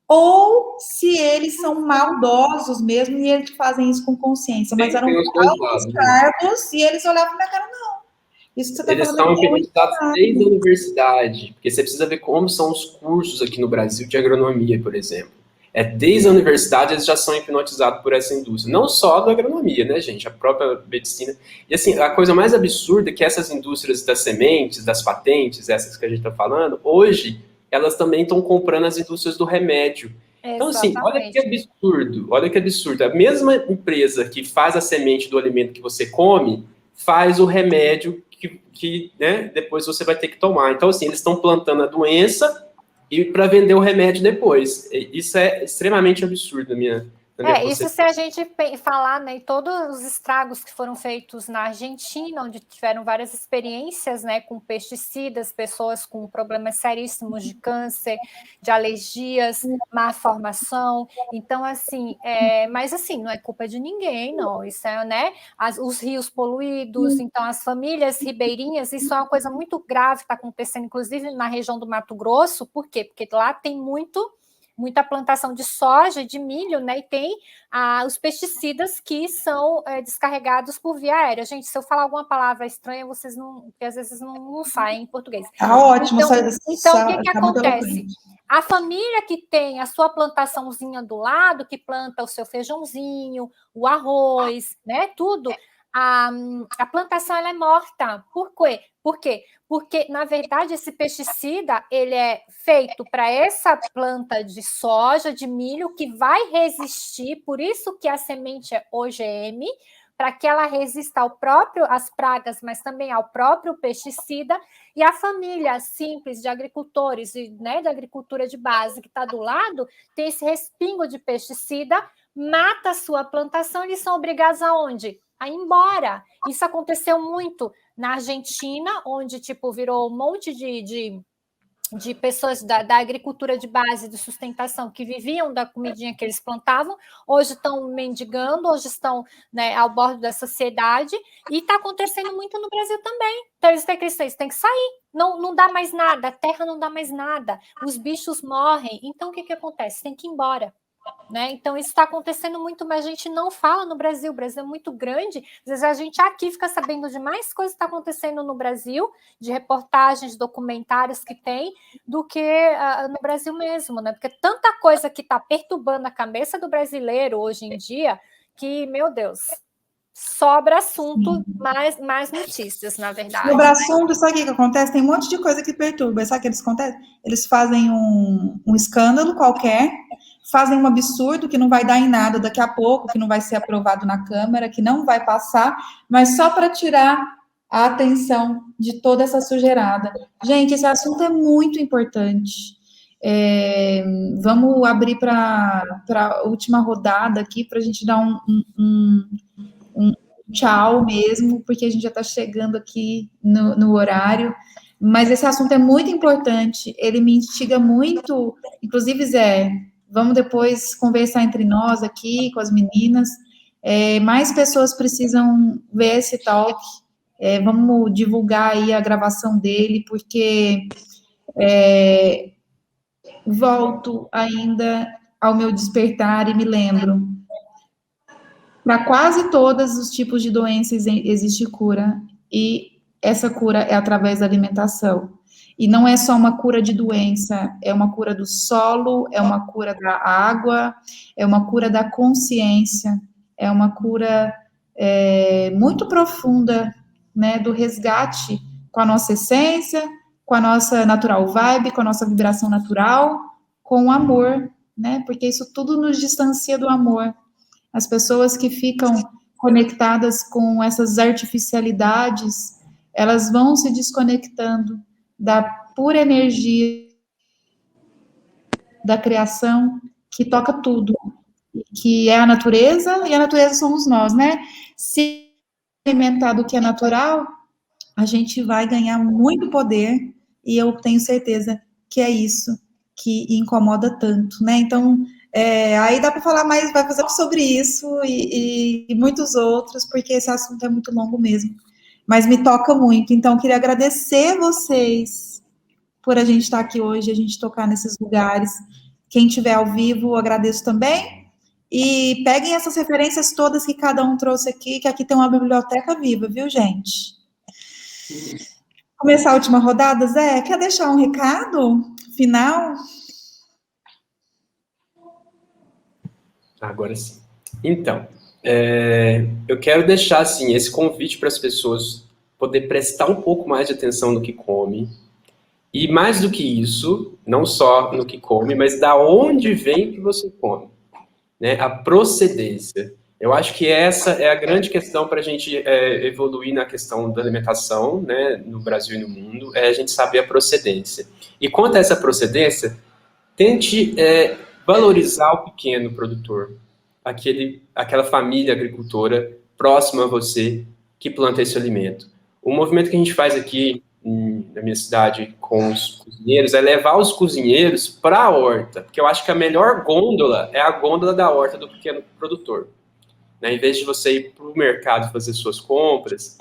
[SPEAKER 1] ou se eles são maldosos mesmo e eles fazem isso com consciência. Mas eram altos cargos e eles olhavam na cara, não. Isso que você
[SPEAKER 3] eles estão hipnotizados desde a universidade, porque você precisa ver como são os cursos aqui no Brasil de agronomia, por exemplo. Desde a universidade eles já são hipnotizados por essa indústria. Não só da agronomia, né, gente? A própria medicina. E, assim, a coisa mais absurda é que essas indústrias das sementes, das patentes, essas que a gente está falando, hoje, elas também estão comprando as indústrias do remédio. Então, assim, olha que absurdo. A mesma empresa que faz a semente do alimento que você come, faz o remédio que né, depois você vai ter que tomar. Então, assim, eles estão plantando a doença e para vender o remédio depois. Isso é extremamente absurdo, na minha
[SPEAKER 2] Isso se a gente falar, né, em todos os estragos que foram feitos na Argentina, onde tiveram várias experiências, né, com pesticidas, pessoas com problemas seríssimos de câncer, de alergias, má formação. Então, assim, mas assim, não é culpa de ninguém, não. Isso é, né, os rios poluídos, então as famílias ribeirinhas, isso é uma coisa muito grave, está acontecendo, inclusive na região do Mato Grosso. Por quê? Porque lá tem muita plantação de soja e de milho, né? E tem os pesticidas que são descarregados por via aérea. Gente, se eu falar alguma palavra estranha, vocês não, que às vezes não saem em português.
[SPEAKER 1] Tá ótimo,
[SPEAKER 2] então o que
[SPEAKER 1] tá muito
[SPEAKER 2] acontece?
[SPEAKER 1] eloquente.
[SPEAKER 2] A família que tem a sua plantaçãozinha do lado, que planta o seu feijãozinho, o arroz, né? Tudo. A plantação ela é morta. Por quê? Por quê? Porque, na verdade, esse pesticida ele é feito para essa planta de soja, de milho, que vai resistir, por isso que a semente é OGM, para que ela resista às pragas, mas também ao próprio pesticida, e a família simples de agricultores, né, de agricultura de base que está do lado, tem esse respingo de pesticida, mata a sua plantação, eles são obrigados aonde? A ir embora. Isso aconteceu muito na Argentina, onde tipo virou um monte de pessoas da agricultura de base, de sustentação, que viviam da comidinha que eles plantavam, hoje estão mendigando, hoje estão, né, ao bordo da sociedade, e está acontecendo muito no Brasil também. Então eles têm que sair, não dá mais nada, a terra não dá mais nada, os bichos morrem, então o que acontece? Tem que ir embora. Né? Então, isso está acontecendo muito, mas a gente não fala no Brasil. O Brasil é muito grande. Às vezes a gente aqui fica sabendo de mais coisas que está acontecendo no Brasil, de reportagens, documentários que tem, do que no Brasil mesmo, né? Porque tanta coisa que está perturbando a cabeça do brasileiro hoje em dia que, meu Deus, sobra assunto, mais notícias, na verdade.
[SPEAKER 1] Sobre assunto, sabe o que acontece? Tem um monte de coisa que perturba. Sabe o que eles acontecem? Eles fazem um escândalo qualquer, fazem um absurdo que não vai dar em nada daqui a pouco, que não vai ser aprovado na Câmara, que não vai passar, mas só para tirar a atenção de toda essa sujeirada. Gente, esse assunto é muito importante. Vamos abrir para a última rodada aqui, para a gente dar um tchau mesmo, porque a gente já está chegando aqui no horário. Mas esse assunto é muito importante, ele me instiga muito, inclusive, Zé, vamos depois conversar entre nós aqui, com as meninas, mais pessoas precisam ver esse talk, vamos divulgar aí a gravação dele, porque volto ainda ao meu despertar e me lembro, para quase todos os tipos de doenças existe cura, e essa cura é através da alimentação. E não é só uma cura de doença, é uma cura do solo, é uma cura da água, é uma cura da consciência, é uma cura muito profunda, né, do resgate com a nossa essência, com a nossa natural vibe, com a nossa vibração natural, com o amor, né, porque isso tudo nos distancia do amor. As pessoas que ficam conectadas com essas artificialidades, elas vão se desconectando da pura energia da criação que toca tudo, que é a natureza, e a natureza somos nós, né? Se alimentar do que é natural, a gente vai ganhar muito poder, e eu tenho certeza que é isso que incomoda tanto, né? Então, aí dá para falar mais, vai fazer sobre isso e muitos outros, porque esse assunto é muito longo mesmo, mas me toca muito. Então, queria agradecer vocês por a gente estar aqui hoje, a gente tocar nesses lugares. Quem estiver ao vivo, agradeço também. E peguem essas referências todas que cada um trouxe aqui, que aqui tem uma biblioteca viva, viu, gente? Começar a última rodada, Zé, quer deixar um recado final?
[SPEAKER 3] Agora sim. Então, eu quero deixar assim, esse convite para as pessoas poder prestar um pouco mais de atenção no que come, e mais do que isso, não só no que come, mas da onde vem o que você come, né? A procedência. Eu acho que essa é a grande questão para a gente evoluir na questão da alimentação, né, no Brasil e no mundo, é a gente saber a procedência. E quanto a essa procedência, tente valorizar o pequeno produtor. aquela família agricultora próxima a você que planta esse alimento. O movimento que a gente faz aqui na minha cidade com os cozinheiros é levar os cozinheiros para a horta, porque eu acho que a melhor gôndola é a gôndola da horta do pequeno produtor. Né? Em vez de você ir para o mercado fazer suas compras,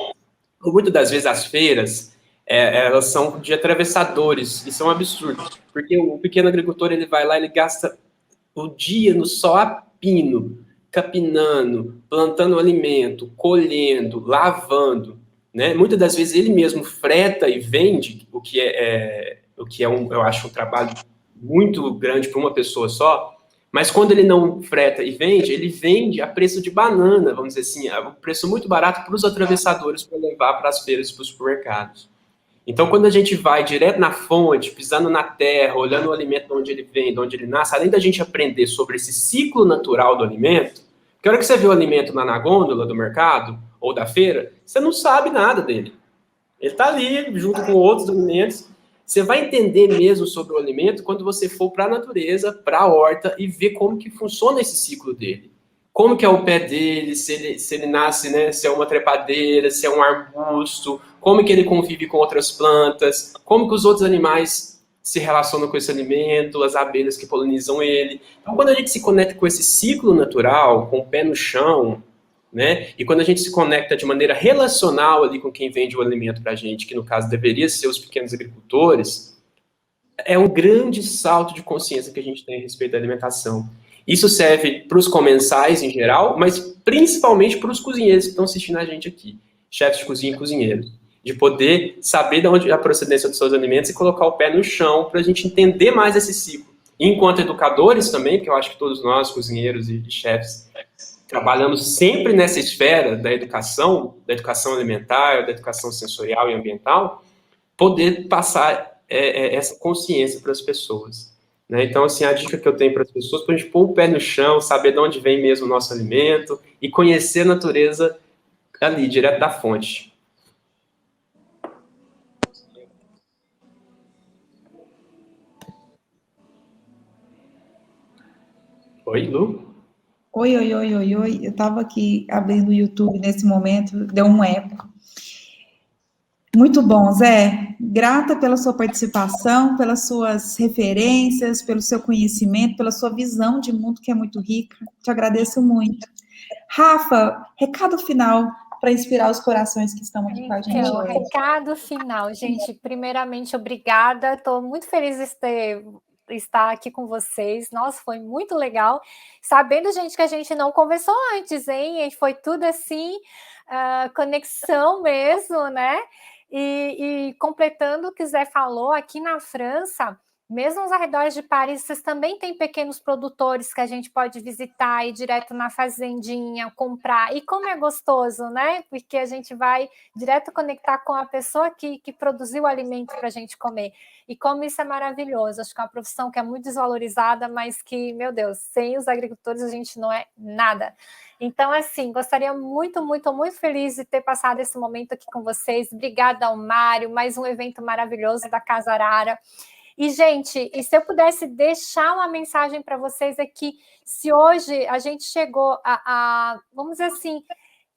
[SPEAKER 3] muitas das vezes as feiras, elas são de atravessadores, isso é um absurdo, porque o pequeno agricultor, ele vai lá, ele gasta o dia no sol a pino, capinando, plantando alimento, colhendo, lavando, né? Muitas das vezes ele mesmo freta e vende, o que eu acho um trabalho muito grande para uma pessoa só, mas quando ele não freta e vende, ele vende a preço de banana, vamos dizer assim, a um preço muito barato para os atravessadores para levar para as feiras e para os supermercados. Então, quando a gente vai direto na fonte, pisando na terra, olhando o alimento de onde ele vem, de onde ele nasce, além da gente aprender sobre esse ciclo natural do alimento, que a hora que você vê o alimento na gôndola do mercado ou da feira, você não sabe nada dele. Ele está ali, junto com outros alimentos. Você vai entender mesmo sobre o alimento quando você for para a natureza, para a horta, e ver como que funciona esse ciclo dele. Como que é o pé dele, se ele nasce, né, se é uma trepadeira, se é um arbusto, como que ele convive com outras plantas, como que os outros animais se relacionam com esse alimento, as abelhas que polinizam ele. Então, quando a gente se conecta com esse ciclo natural, com o pé no chão, né, e quando a gente se conecta de maneira relacional ali com quem vende o alimento para a gente, que no caso deveria ser os pequenos agricultores, é um grande salto de consciência que a gente tem a respeito da alimentação. Isso serve para os comensais em geral, mas principalmente para os cozinheiros que estão assistindo a gente aqui, chefes de cozinha e cozinheiros, de poder saber de onde é a procedência dos seus alimentos e colocar o pé no chão para a gente entender mais esse ciclo. E enquanto educadores também, porque eu acho que todos nós, cozinheiros e chefes, trabalhamos sempre nessa esfera da educação alimentar, da educação sensorial e ambiental, poder passar essa consciência para as pessoas. Né? Então, assim, a dica que eu tenho para as pessoas é para a gente pôr o pé no chão, saber de onde vem mesmo o nosso alimento e conhecer a natureza ali, direto da fonte. Oi, Lu?
[SPEAKER 1] Oi. Eu estava aqui abrindo o YouTube nesse momento, deu um eco. Muito bom, Zé. Grata pela sua participação, pelas suas referências, pelo seu conhecimento, pela sua visão de mundo que é muito rica. Te agradeço muito. Rafa, recado final para inspirar os corações que estão aqui com a gente
[SPEAKER 2] Então,
[SPEAKER 1] hoje.
[SPEAKER 2] recado final, gente. Primeiramente, obrigada. Estou muito feliz de estar aqui com vocês. Nossa, foi muito legal. Sabendo, gente, que a gente não conversou antes, hein? Foi tudo assim, conexão mesmo, né? E completando o que o Zé falou, aqui na França, mesmo aos arredores de Paris, vocês também têm pequenos produtores que a gente pode visitar, ir direto na fazendinha, comprar. E como é gostoso, né? Porque a gente vai direto conectar com a pessoa que produziu o alimento para a gente comer. E como isso é maravilhoso. Acho que é uma profissão que é muito desvalorizada, mas que, meu Deus, sem os agricultores a gente não é nada. Então, assim, gostaria muito feliz de ter passado esse momento aqui com vocês. Obrigada ao Mário, mais um evento maravilhoso da Casa Arara. E, gente, e se eu pudesse deixar uma mensagem para vocês aqui, se hoje a gente chegou vamos dizer assim,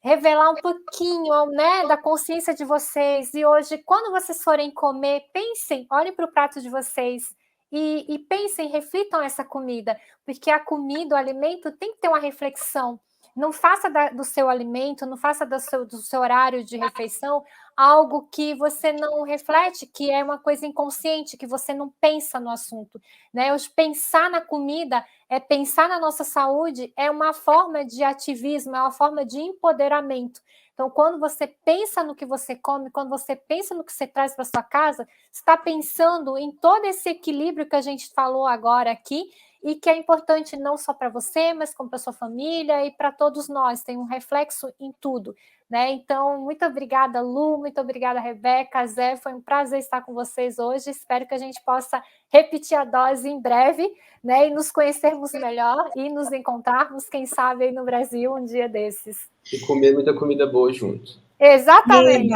[SPEAKER 2] revelar um pouquinho, né, da consciência de vocês, e hoje, quando vocês forem comer, pensem, olhem para o prato de vocês e pensem, reflitam essa comida, porque a comida, o alimento tem que ter uma reflexão. Não faça do seu alimento, não faça do seu horário de refeição algo que você não reflete, que é uma coisa inconsciente, que você não pensa no assunto. Né? Hoje, pensar na comida é pensar na nossa saúde, é uma forma de ativismo, é uma forma de empoderamento. Então, quando você pensa no que você come, quando você pensa no que você traz para sua casa, você está pensando em todo esse equilíbrio que a gente falou agora aqui, e que é importante não só para você, mas como para sua família e para todos nós, tem um reflexo em tudo, né? Então, muito obrigada, Lu, muito obrigada, Rebeca, Zé, foi um prazer estar com vocês hoje, espero que a gente possa repetir a dose em breve, né? E nos conhecermos melhor e nos encontrarmos, quem sabe, aí no Brasil um dia desses.
[SPEAKER 3] E comer muita comida boa junto.
[SPEAKER 2] Exatamente.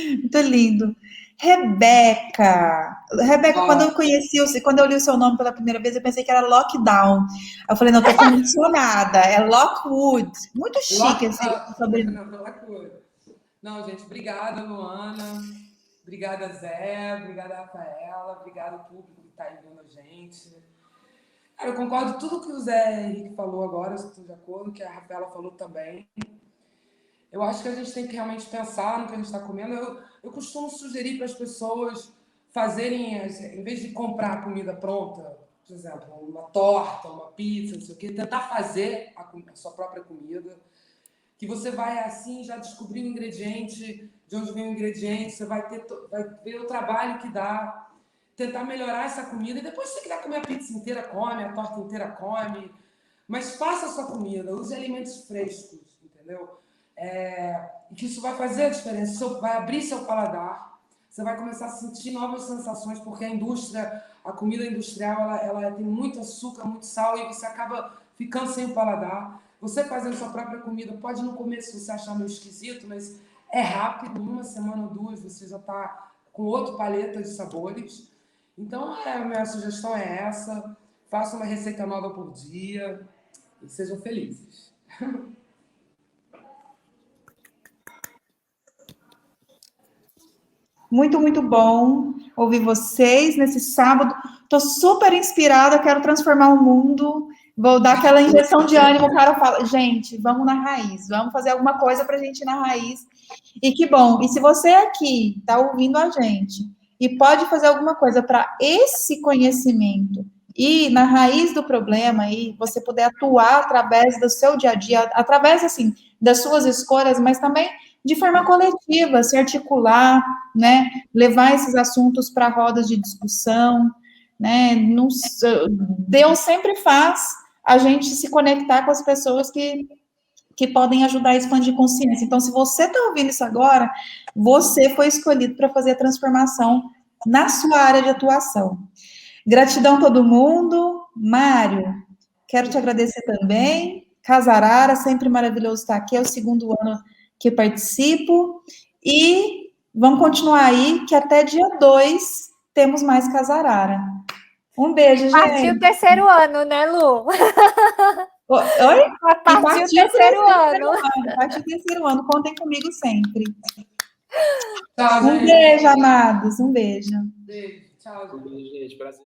[SPEAKER 1] Muito lindo. Rebeca, quando eu conheci, quando eu li o seu nome pela primeira vez, eu pensei que era Lockdown. Eu falei, não, tô condicionada, é Lockwood. Muito chique esse sobrenome.
[SPEAKER 4] Lockwood. Não, gente, obrigada, Luana. Obrigada, Zé. Obrigada, Rafaela. Obrigada, público que está aí vendo a gente. Cara, eu concordo com tudo que o Zé Henrique falou agora, estou de acordo, que a Rafaela falou também. Eu acho que a gente tem que realmente pensar no que a gente está comendo. Eu costumo sugerir para as pessoas fazerem, em vez de comprar comida pronta, por exemplo, uma torta, uma pizza, não sei o quê, tentar fazer a sua própria comida, que você vai, assim, já descobrir o ingrediente, de onde vem o ingrediente, você vai ver o trabalho que dá, tentar melhorar essa comida, e depois, se você quiser comer a pizza inteira, come, a torta inteira, come, mas faça a sua comida, use alimentos frescos, entendeu? E que isso vai fazer a diferença, isso vai abrir seu paladar, você vai começar a sentir novas sensações, porque a comida industrial, ela tem muito açúcar, muito sal, e você acaba ficando sem o paladar. Você fazendo sua própria comida, pode no começo você achar meio esquisito, mas é rápido, em uma semana ou duas você já está com outra paleta de sabores. Então, a minha sugestão é essa, faça uma receita nova por dia e sejam felizes.
[SPEAKER 1] Muito, muito bom ouvir vocês nesse sábado. Estou super inspirada, quero transformar o mundo. Vou dar aquela injeção de ânimo. O cara fala, gente, vamos na raiz, vamos fazer alguma coisa para a gente ir na raiz. E que bom. E se você aqui está ouvindo a gente e pode fazer alguma coisa para esse conhecimento e na raiz do problema e você poder atuar através do seu dia a dia, através, assim, das suas escolhas, mas também de forma coletiva, se articular, né, levar esses assuntos para rodas de discussão, né, Deus sempre faz a gente se conectar com as pessoas que podem ajudar a expandir consciência. Então, se você está ouvindo isso agora, você foi escolhido para fazer a transformação na sua área de atuação. Gratidão a todo mundo. Mário, quero te agradecer também. Casarara, sempre maravilhoso estar aqui, é o segundo ano que participo, e vamos continuar aí, que até dia 2 temos mais Casarara. Um beijo, gente.
[SPEAKER 2] Partiu o terceiro ano, né, Lu?
[SPEAKER 1] Oi?
[SPEAKER 2] Partiu o terceiro ano.
[SPEAKER 1] Partiu o terceiro ano, contem comigo sempre.
[SPEAKER 4] Tchau,
[SPEAKER 1] Um beijo, amados, um beijo.
[SPEAKER 4] Beijo, tchau, gente.
[SPEAKER 3] Um beijo, gente. Prazer.